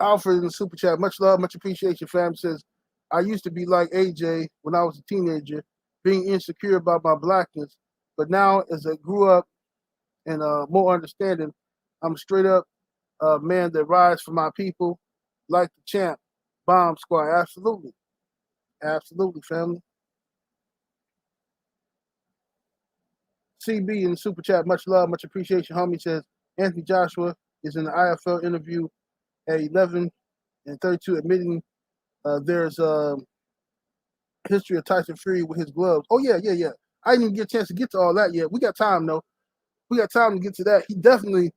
B: Alfred in the super chat, much love, much appreciation, fam. Says, I used to be like AJ when I was a teenager, being insecure about my blackness. But now, as I grew up and more understanding. I'm straight up man that rides for my people, like the champ, Bomb Squad. Absolutely, absolutely, family. CB in the super chat, much love, much appreciation. Homie says Anthony Joshua is in the IFL interview at 11 and 32, admitting there's history of Tyson Fury with his gloves. Oh yeah, yeah, yeah. I didn't even get a chance to get to all that yet. We got time though. We got time to get to that. He definitely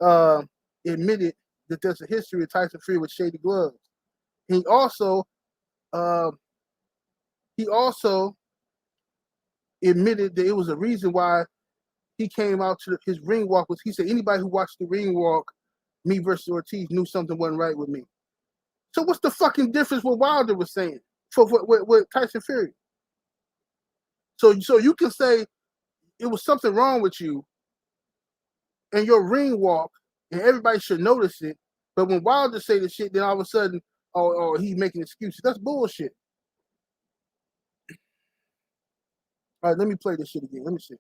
B: uh, admitted that there's a history of Tyson Fury with shady gloves. He also uh, he also admitted that it was a reason why he came out to his ring walk. Was he said anybody who watched the ring walk, me versus Ortiz, knew something wasn't right with me. So what's the fucking difference what Wilder was saying for with Tyson Fury? So you can say it was something wrong with you and your ring walk, and everybody should notice it. But when Wilder say the shit, then all of a sudden, oh, he's making excuses. That's bullshit. All right, let me play this shit again. Let me see.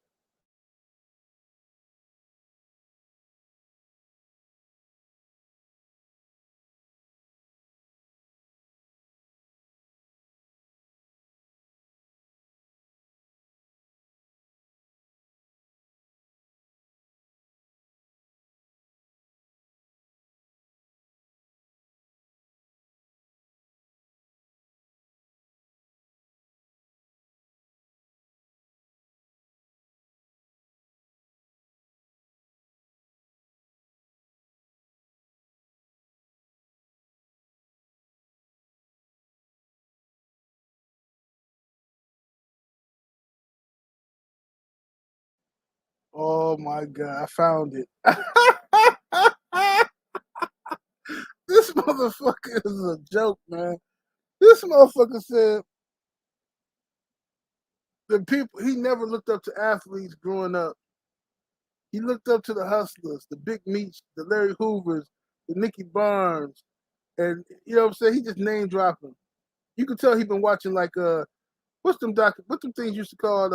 B: Oh my god, I found it. This motherfucker is a joke, man. This motherfucker said the people he never looked up to athletes growing up. He looked up to the hustlers, the big meats, the Larry Hoovers, the Nicky Barnes, and you know what I'm saying. He just name dropping. You can tell he been watching like what's them things used to call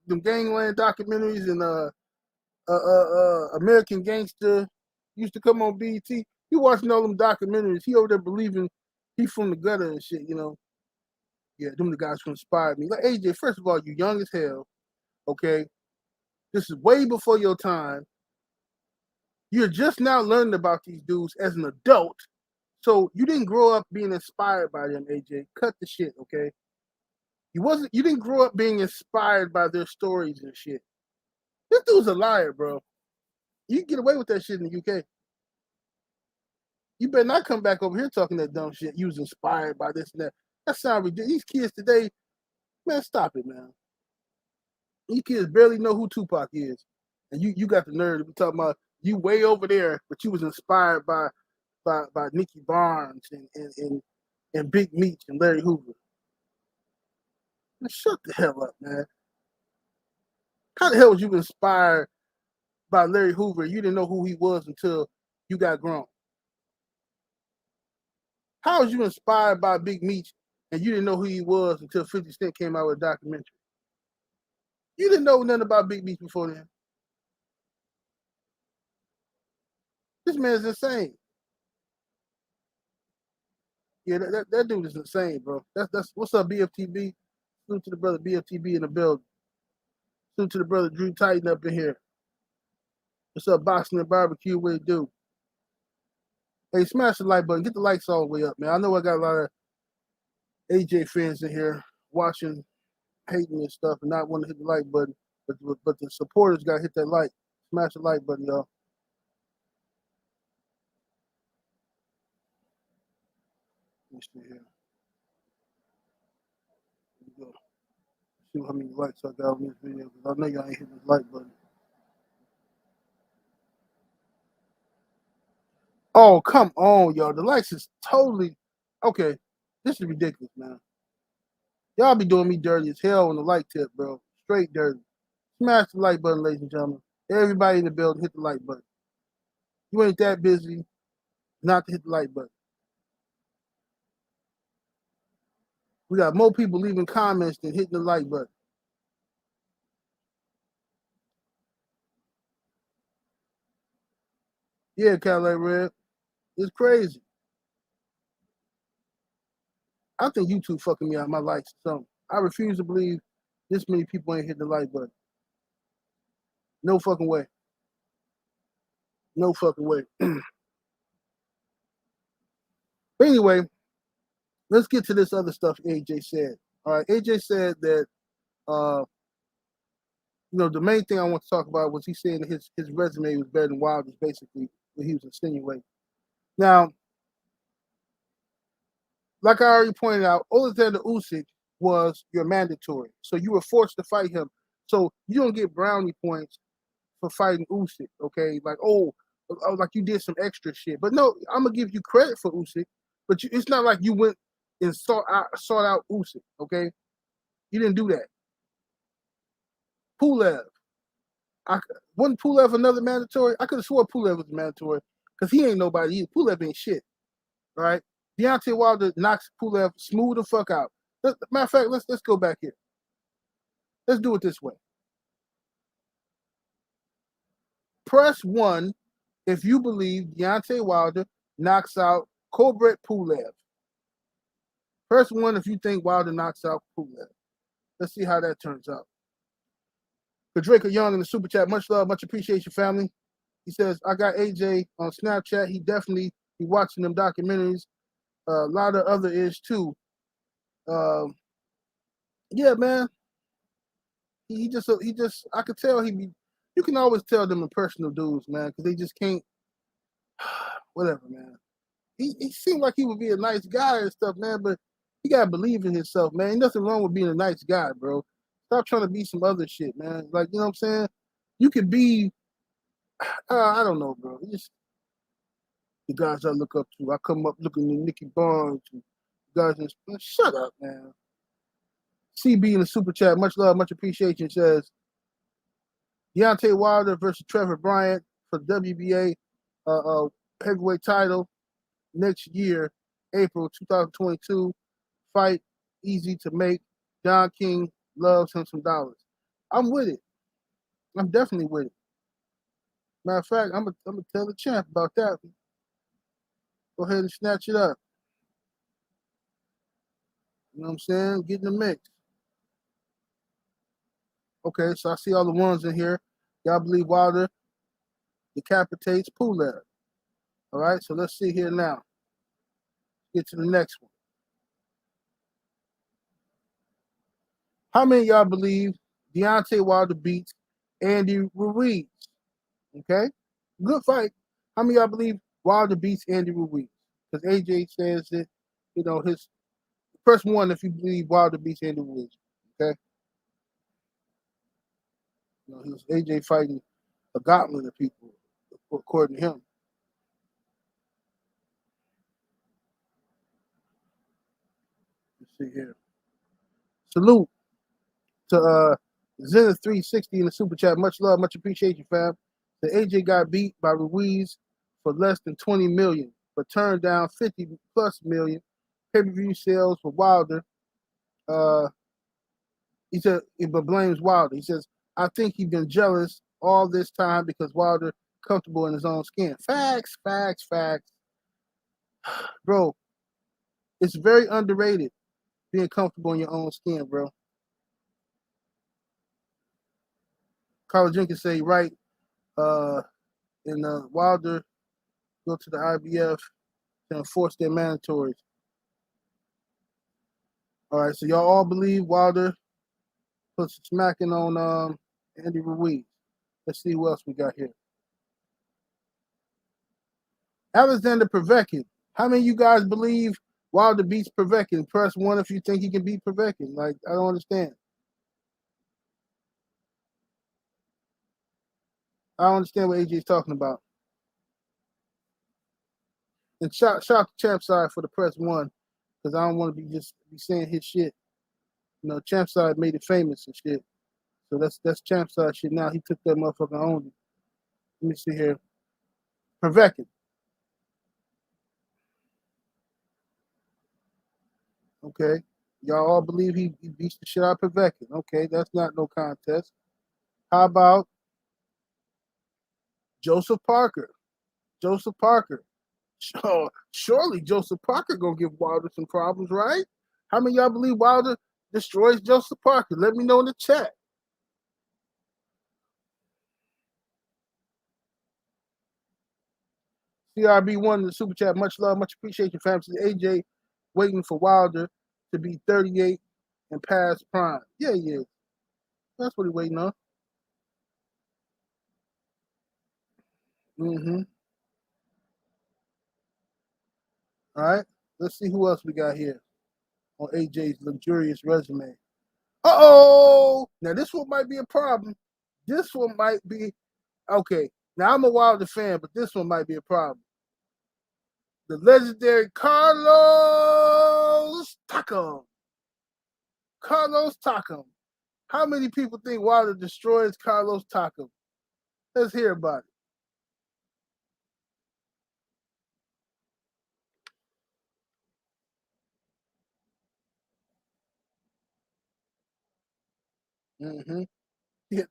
B: them gangland documentaries and American Gangster used to come on BET. He watching all them documentaries. He over there believing he from the gutter and shit. You know, yeah, them the guys who inspired me. Like AJ, first of all, you young as hell. Okay, this is way before your time. You're just now learning about these dudes as an adult. So you didn't grow up being inspired by them, AJ. Cut the shit, okay? You didn't grow up being inspired by their stories and shit. This dude's a liar, bro. You can get away with that shit in the UK. You better not come back over here talking that dumb shit. You was inspired by this and that. That sounds ridiculous. These kids today, man, stop it, man. These kids barely know who Tupac is. And you got the nerve to be talking about you way over there, but you was inspired by Nicky Barnes and Big Meech and Larry Hoover. Man, shut the hell up, man. How the hell was you inspired by Larry Hoover? You didn't know who he was until you got grown. How was you inspired by Big Meech and you didn't know who he was until 50 Cent came out with a documentary? You didn't know nothing about Big Meech before then. This man's insane. Yeah, that dude is insane, bro. That's what's up, BFTB. Salute to the brother BFTB in the building. Salute to the brother Drew Titan up in here. What's up, Boxing and Barbecue? What it do? Hey, smash the like button. Get the likes all the way up, man. I know I got a lot of AJ fans in here watching, hating and stuff, and not wanting to hit the like button. But the supporters got to hit that like. Smash the like button, y'all. Let me see here. Let me go. See how many likes I got on this video, because I know y'all ain't hitting the like button. Oh, come on, y'all. The likes is totally okay. This is ridiculous, man. Y'all be doing me dirty as hell on the like tip, bro. Straight dirty. Smash the like button, ladies and gentlemen. Everybody in the building, hit the like button. You ain't that busy not to hit the like button. We got more people leaving comments than hitting the like button. Yeah, Cadillac Red. It's crazy. I think YouTube fucking me out my likes or something. I refuse to believe this many people ain't hit the like button. No fucking way. No fucking way. But anyway, let's get to this other stuff AJ said. All right, AJ said that the main thing I want to talk about was he saying that his resume was better than Wilder's, basically, what he was insinuating. Now, like I already pointed out, Alexander Usyk was your mandatory. So you were forced to fight him. So you don't get brownie points for fighting Usyk, okay? Like, like you did some extra shit. But no, I'm going to give you credit for Usyk, but it's not like you went and sought out Usyk, okay? You didn't do that. Pulev. Wasn't Pulev another mandatory? I could have swore Pulev was mandatory because he ain't nobody either. Pulev ain't shit, all right? Deontay Wilder knocks Pulev smooth the fuck out. Matter of fact, let's go back here. Let's do it this way. Press 1 if you believe Deontay Wilder knocks out Kubrat Pulev. Press 1 if you think Wilder knocks out Pulev. Let's see how that turns out. Drake Young in the super chat, much love, much appreciation, family. He says, I got AJ on Snapchat. He definitely be watching them documentaries. A lot of other is too. Yeah, man. He just I could tell you can always tell them impersonal dudes, man, because they just can't, whatever, man. He seemed like he would be a nice guy and stuff, man, but he gotta believe in himself, man. Ain't nothing wrong with being a nice guy, bro. Stop trying to be some other shit, man. Like, you know what I'm saying? You could be, I don't know, bro. It's just the guys I look up to. I come up looking at Nicky Barnes, and guys just, shut up, man. CB in the super chat, much love, much appreciation, says Deontay Wilder versus Trevor Bryant for the WBA heavyweight title next year, April 2022. Fight easy to make. Don King loves him some dollars. I'm with it. I'm definitely with it. Matter of fact, I'm gonna tell the champ about that. Go ahead and snatch it up. You know what I'm saying? Get in the mix. Okay, so I see all the ones in here. Y'all believe Wilder decapitates Pulev. All right, so let's see here now. Get to the next one. How many of y'all believe Deontay Wilder beats Andy Ruiz? Okay, good fight. How many of y'all believe Wilder beats Andy Ruiz? Because AJ says that, his first one, if you believe Wilder beats Andy Ruiz. Okay, he was AJ fighting a gauntlet of people, according to him. Let's see here. Salute to Zenith 360 in the super chat. Much love, much appreciation, fam. The AJ got beat by Ruiz for less than 20 million, but turned down 50 plus million pay-per-view sales for Wilder. He said, but blames Wilder. He says, I think he's been jealous all this time because Wilder comfortable in his own skin. Facts. Bro, it's very underrated being comfortable in your own skin, bro. Carl Jenkins say, right, and Wilder go to the IBF to enforce their mandatories. All right, so y'all all believe Wilder puts smacking on Andy Ruiz. Let's see who else we got here. Alexander Povetkin. How many of you guys believe Wilder beats Povetkin? Press 1 if you think he can beat Povetkin. Like, I don't understand. I don't understand what AJ's talking about. And shout to Champ Side for the press 1, because I don't want to be saying his shit. Champ Side made it famous and shit. So that's Champ Side shit now. He took that motherfucker and owned it. Let me see here. Povetkin. Okay. Y'all all believe he beats the shit out of Povetkin. Okay, that's not no contest. How about Joseph Parker? Joseph Parker. Surely Joseph Parker gonna give Wilder some problems, right? How many of y'all believe Wilder destroys Joseph Parker? Let me know in the chat. CRB1 in the super chat. Much love, much appreciation, fam. AJ waiting for Wilder to be 38 and past prime. Yeah, yeah. That's what he's waiting on. Mm-hmm. All right. Let's see who else we got here on AJ's luxurious resume. Uh-oh! Now, this one might be a problem. This one might be, okay. Now, I'm a Wilder fan, but this one might be a problem. The legendary Carlos Takam. Carlos Takam. How many people think Wilder destroys Carlos Takam? Let's hear about it. Mm-hmm. Yeah,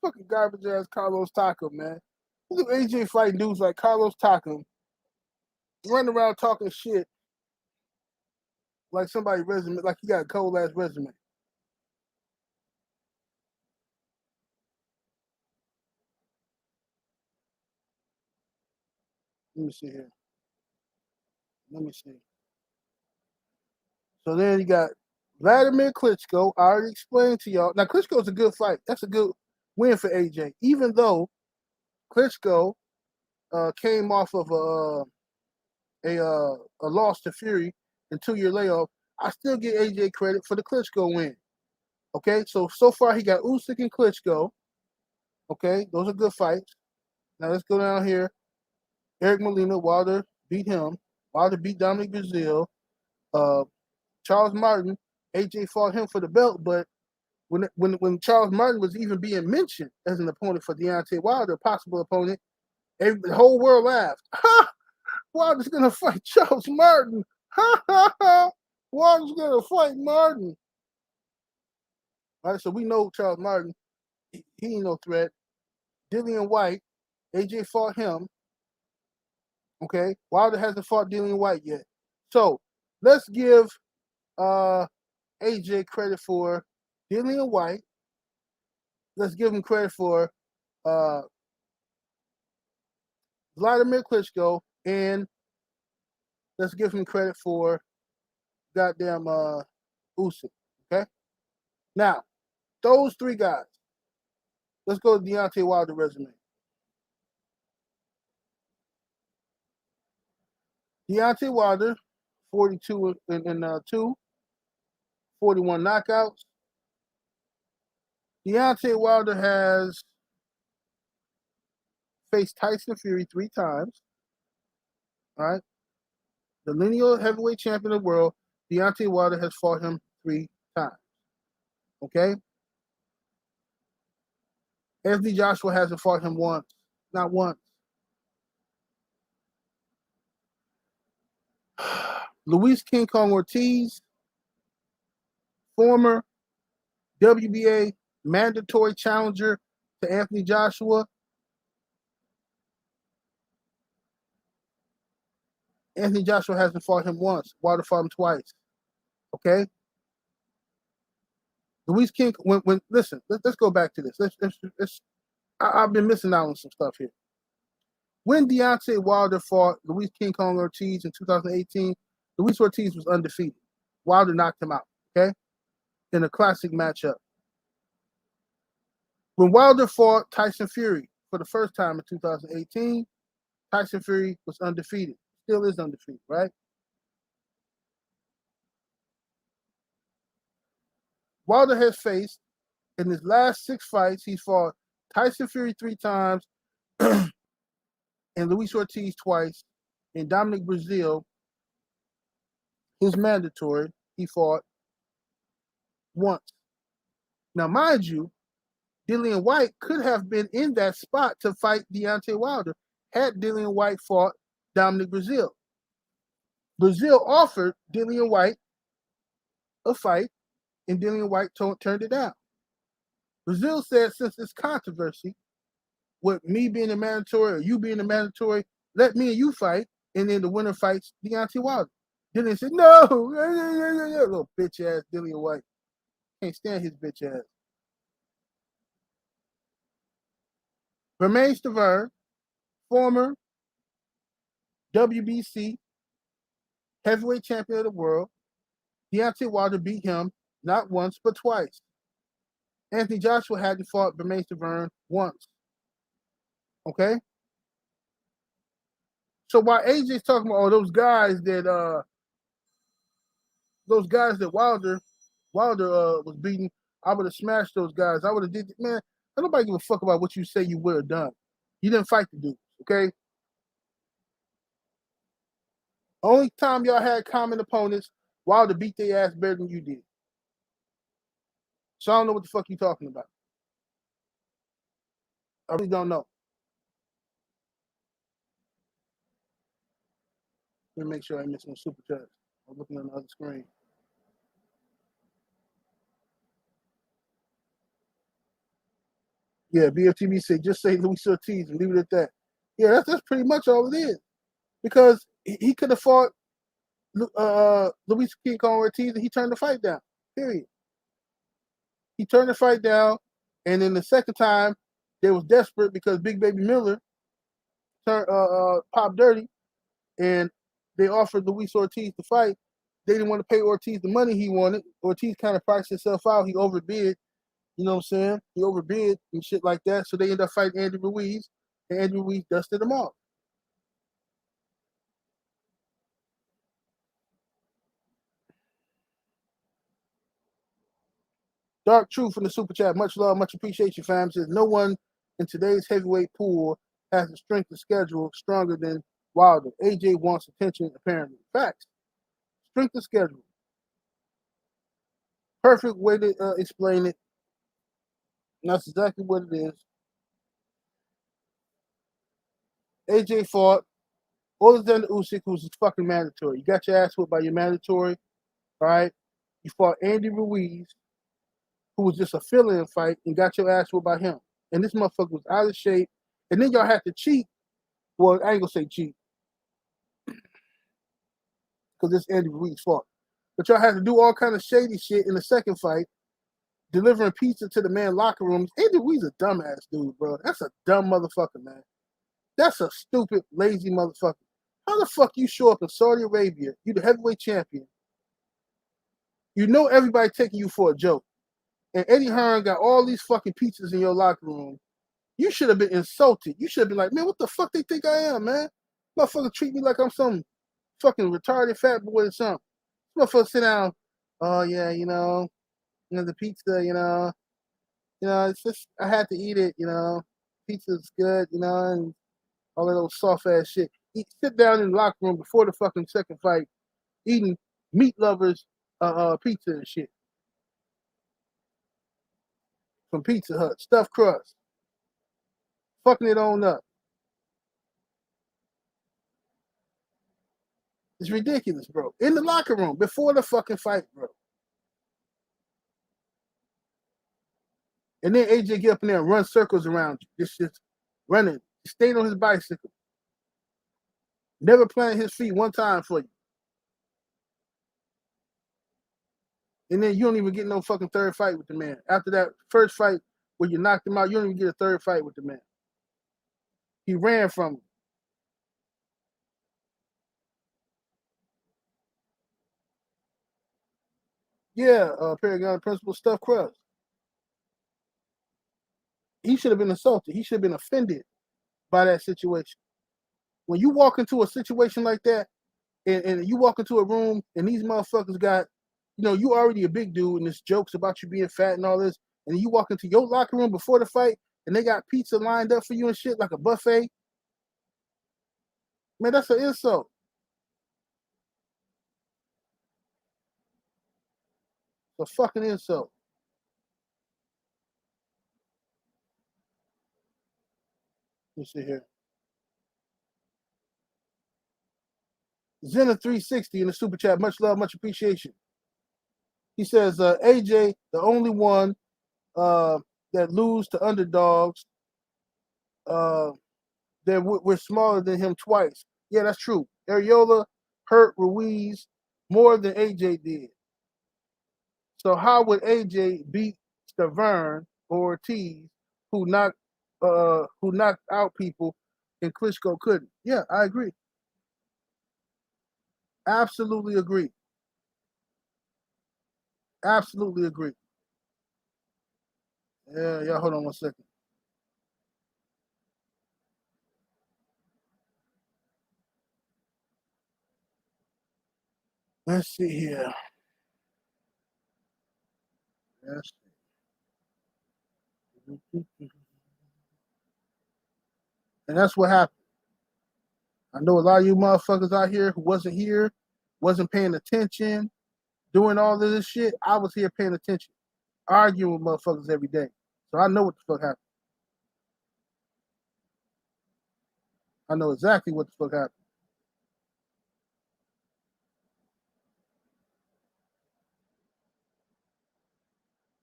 B: fucking garbage ass Carlos Takam, man. Look at AJ fighting dudes like Carlos Takam, running around talking shit like somebody resume, like he got a cold ass resume. Let me see here. Let me see. So then you got Vladimir Klitschko. I already explained to y'all. Now Klitschko's a good fight. That's a good win for AJ. Even though Klitschko came off of a loss to Fury and 2-year layoff, I still give AJ credit for the Klitschko win. Okay, so far he got Usyk and Klitschko. Okay, those are good fights. Now let's go down here. Eric Molina, Wilder beat him. Wilder beat Dominic Brazil. Charles Martin, AJ fought him for the belt, but when Charles Martin was even being mentioned as an opponent for Deontay Wilder, a possible opponent, the whole world laughed. Ha! Wilder's gonna fight Charles Martin. Ha ha ha! Wilder's gonna fight Martin. All right, so we know Charles Martin. He ain't no threat. Dillian White, AJ fought him. Okay, Wilder hasn't fought Dillian White yet. So let's give AJ credit for Dillian White. Let's give him credit for Vladimir Klitschko, and let's give him credit for goddamn Usyk. Okay, now those three guys. Let's go to Deontay Wilder resume. Deontay Wilder, 42 and 2, 41 knockouts. Deontay Wilder has faced Tyson Fury 3 times. All right. The lineal heavyweight champion of the world, Deontay Wilder has fought him 3 times. Okay. Anthony Joshua hasn't fought him once. Not once. Luis King Kong Ortiz, former WBA mandatory challenger to Anthony Joshua. Anthony Joshua hasn't fought him once. Wilder fought him twice. Okay. Luis King, when listen, let's go back to this. I've been missing out on some stuff here. When Deontay Wilder fought Luis King Kong Ortiz in 2018, Luis Ortiz was undefeated. Wilder knocked him out, okay, in a classic matchup. When Wilder fought Tyson Fury for the first time in 2018, Tyson Fury was undefeated. Still is undefeated, right? Wilder has faced, in his last 6 fights, he's fought Tyson Fury 3 times and Luis Ortiz twice. And Dominic Brazil, his mandatory, he fought once. Now, mind you, Dillian White could have been in that spot to fight Deontay Wilder had Dillian White fought Dominic Brazil. Brazil offered Dillian White a fight, and Dillian White turned it down. Brazil said, since this controversy, with me being a mandatory or you being a mandatory, let me and you fight, and then the winner fights Deontay Wilder. Then they said, no, little bitch ass Dillian White. Can't stand his bitch ass. Bermane Stiverne, former WBC heavyweight champion of the world. Deontay Wilder beat him not once, but twice. Anthony Joshua had to fight Bermane Stiverne once. Okay? So while AJ's talking about those guys that Wilder was beating, I would have smashed those guys. I would have did, man. Nobody give a fuck about what you say you would have done. You didn't fight the dudes, okay? Only time y'all had common opponents, Wilder beat their ass better than you did. So I don't know what the fuck you talking about. I really don't know. Let me make sure I miss no super chats. I'm looking on the other screen. Yeah, BFTB said just say Luis Ortiz and leave it at that. Yeah, that's pretty much all it is. Because he could have fought Luis King Kong Ortiz and he turned the fight down. Period. He turned the fight down, and then the second time they was desperate because Big Baby Miller turned popped dirty, and they offered Luis Ortiz to fight. They didn't want to pay Ortiz the money he wanted. Ortiz kind of priced himself out. He overbid. You know what I'm saying? He overbid and shit like that. So they ended up fighting Andy Ruiz, and Andy Ruiz dusted him off. Dark Truth in the super chat. Much love, much appreciation, fam. Says no one in today's heavyweight pool has a strength of schedule stronger than Wilder. AJ wants attention, apparently. Facts. Strength of schedule. Perfect way to explain it. And that's exactly what it is. AJ fought Alexander Usyk, who's fucking mandatory. You got your ass whipped by your mandatory, all right? You fought Andy Ruiz, who was just a fill-in fight, and got your ass whipped by him. And this motherfucker was out of shape. And then y'all had to cheat. Well, I ain't gonna say cheat, because this Andy Ruiz fought. But y'all had to do all kind of shady shit in the second fight, delivering pizza to the man locker rooms. Andy Ruiz a dumbass dude, bro. That's a dumb motherfucker, man. That's a stupid, lazy motherfucker. How the fuck you show up in Saudi Arabia? You the heavyweight champion. You know everybody taking you for a joke. And Eddie Hearn got all these fucking pizzas in your locker room. You should have been insulted. You should have been like, man, what the fuck they think I am, man? Motherfucker treat me like I'm some fucking retarded fat boy or something. Motherfucker sit down. Oh yeah, the pizza, it's just I had to eat it, Pizza's good, and all that old soft ass shit. Sit down in the locker room before the fucking second fight, eating meat lovers pizza and shit from Pizza Hut, stuffed crust, fucking it on up. It's ridiculous, bro. In the locker room before the fucking fight, bro. And then AJ get up in there and run circles around you. Just running. He stayed on his bicycle. Never planted his feet one time for you. And then you don't even get no fucking third fight with the man. After that first fight where you knocked him out, you don't even get a third fight with the man. He ran from him. Yeah, Paragon Principal stuffed crust. He should have been assaulted. He should have been offended by that situation. When you walk into a situation like that, and you walk into a room and these motherfuckers got, you already a big dude and there's jokes about you being fat and all this, and you walk into your locker room before the fight and they got pizza lined up for you and shit like a buffet. Man, that's an insult. It's a fucking insult. Let me see here. Zena360 in the super chat. Much love, much appreciation. He says, AJ, the only one that lose to underdogs that we're smaller than him twice. Yeah, that's true. Areola hurt Ruiz more than AJ did. So how would AJ beat Stavern or Ortiz, who knocked out people, and Klitschko couldn't? Yeah, I agree. Absolutely agree. Absolutely agree. Yeah. Hold on one second. Let's see here. Let's see. And that's what happened. I know a lot of you motherfuckers out here who wasn't here, wasn't paying attention, doing all of this shit. I was here paying attention, arguing with motherfuckers every day. So I know what the fuck happened. I know exactly what the fuck happened.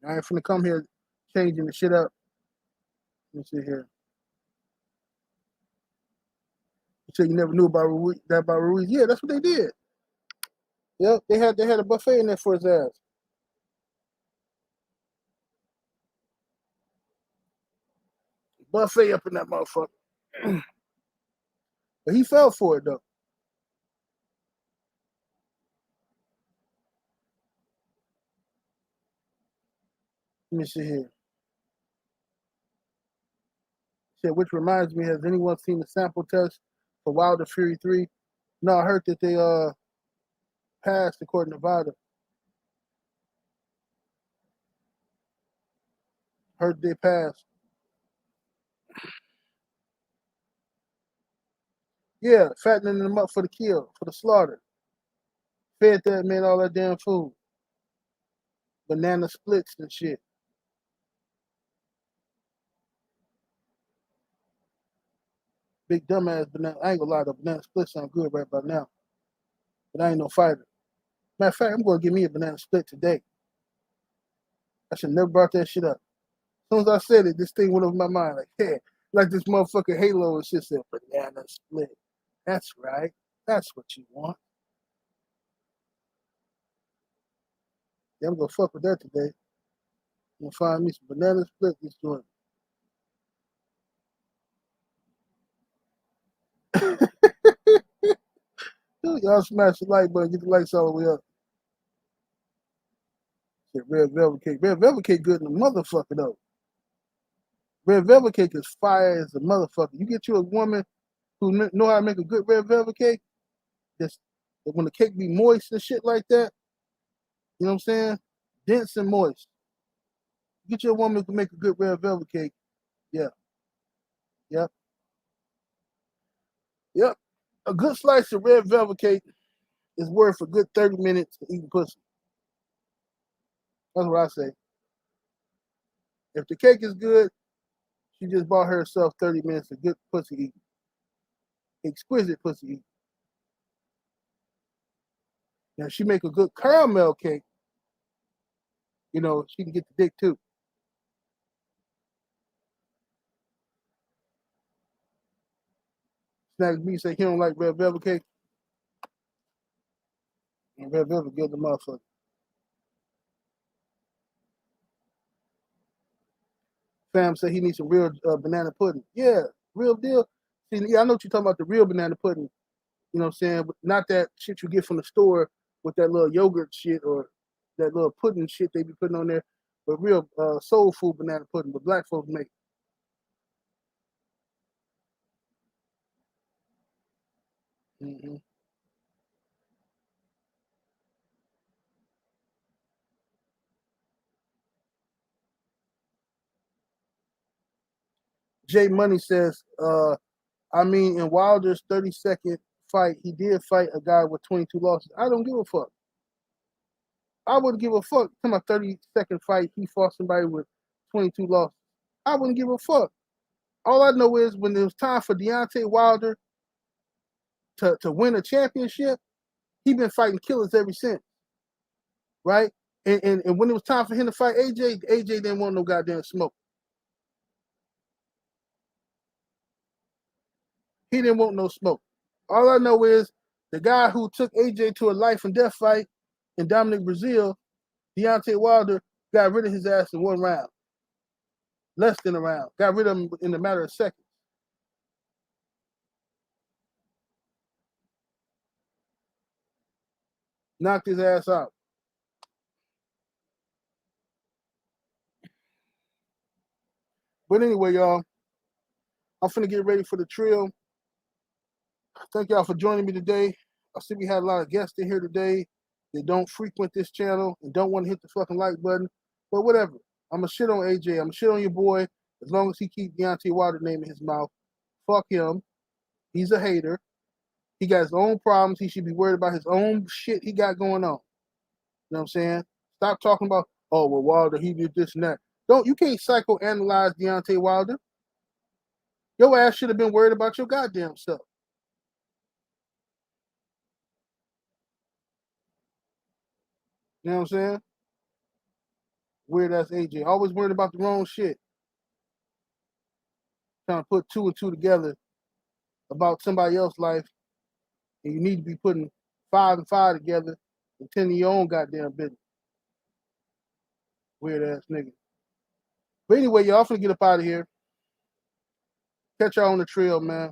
B: I ain't finna come here changing the shit up. Let me see here. You said you never knew about Ruiz. Yeah, that's what they did. Yep, they had a buffet in there for his ass. Buffet up in that motherfucker. But he fell for it though. Let me see here. Said, which reminds me, has anyone seen the sample test for Wilder Fury 3? No, I heard that they passed according to Nevada. Heard they passed. Yeah, fattening them up for the kill, for the slaughter. Fed that man all that damn food. Banana splits and shit. Big dumbass banana. I ain't gonna lie, the banana splits sound good right about now. But I ain't no fighter. Matter of fact, I'm gonna give me a banana split today. I should never brought that shit up. As soon as I said it, this thing went over my mind. Like, yeah, like this motherfucking Halo and shit said, banana split. That's right. That's what you want. Yeah, I'm gonna fuck with that today. I'm gonna find me some banana split this joint. Dude, y'all smash the like button, get the lights all the way up. Shit, red velvet cake. Red velvet cake good in the motherfucker though. Red velvet cake is fire as a motherfucker. You get you a woman who know how to make a good red velvet cake. Just when the cake be moist and shit like that, you know what I'm saying? Dense and moist. Get you a woman who can make a good red velvet cake. Yeah, yep, yep. A good slice of red velvet cake is worth a good 30 minutes to eat pussy. That's what I say. If the cake is good, she just bought herself 30 minutes of good pussy eating. Exquisite pussy eating. Now, if she make a good caramel cake, she can get the dick too. Snacks B say he don't like red velvet cake. And red velvet good the motherfucker. Fam said he needs some real banana pudding. Yeah, real deal. See, yeah, I know what you're talking about, the real banana pudding. You know what I'm saying? But not that shit you get from the store with that little yogurt shit or that little pudding shit they be putting on there. But real soul food banana pudding, but black folks make. Mm-hmm. Jay Money says, I mean, in Wilder's 30-second fight, he did fight a guy with 22 losses. I don't give a fuck. I wouldn't give a fuck. In my 30-second fight, he fought somebody with 22 losses. I wouldn't give a fuck. All I know is when it was time for Deontay Wilder to win a championship, he been fighting killers ever since, right? And when it was time for him to fight AJ didn't want no goddamn smoke. He didn't want no smoke. All I know is the guy who took AJ to a life and death fight in Dominic Brazil, Deontay Wilder, got rid of his ass in 1 round. Less than a round. Got rid of him in a matter of seconds. Knocked his ass out. But anyway, y'all, I'm finna get ready for the trail. Thank y'all for joining me today. I see we had a lot of guests in here today that don't frequent this channel and don't want to hit the fucking like button. But whatever. I'm going to shit on AJ. I'm going to shit on your boy as long as he keep Deontay Wilder's name in his mouth. Fuck him. He's a hater. He got his own problems. He should be worried about his own shit he got going on. You know what I'm saying? Stop talking about, oh, well, Wilder, he did this and that. You can't psychoanalyze Deontay Wilder. Your ass should have been worried about your goddamn self. You know what I'm saying? Weird ass AJ. Always worried about the wrong shit. Trying to put 2 and 2 together about somebody else's life. And you need to be putting 5 and 5 together and tending your own goddamn business. Weird ass nigga. But anyway, y'all, I'm finna get up out of here. Catch y'all on the trail, man.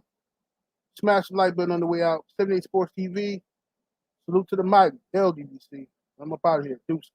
B: Smash the like button on the way out. 78 Sports TV. Salute to the mic. LDBC. I'm up out of here. Deuces.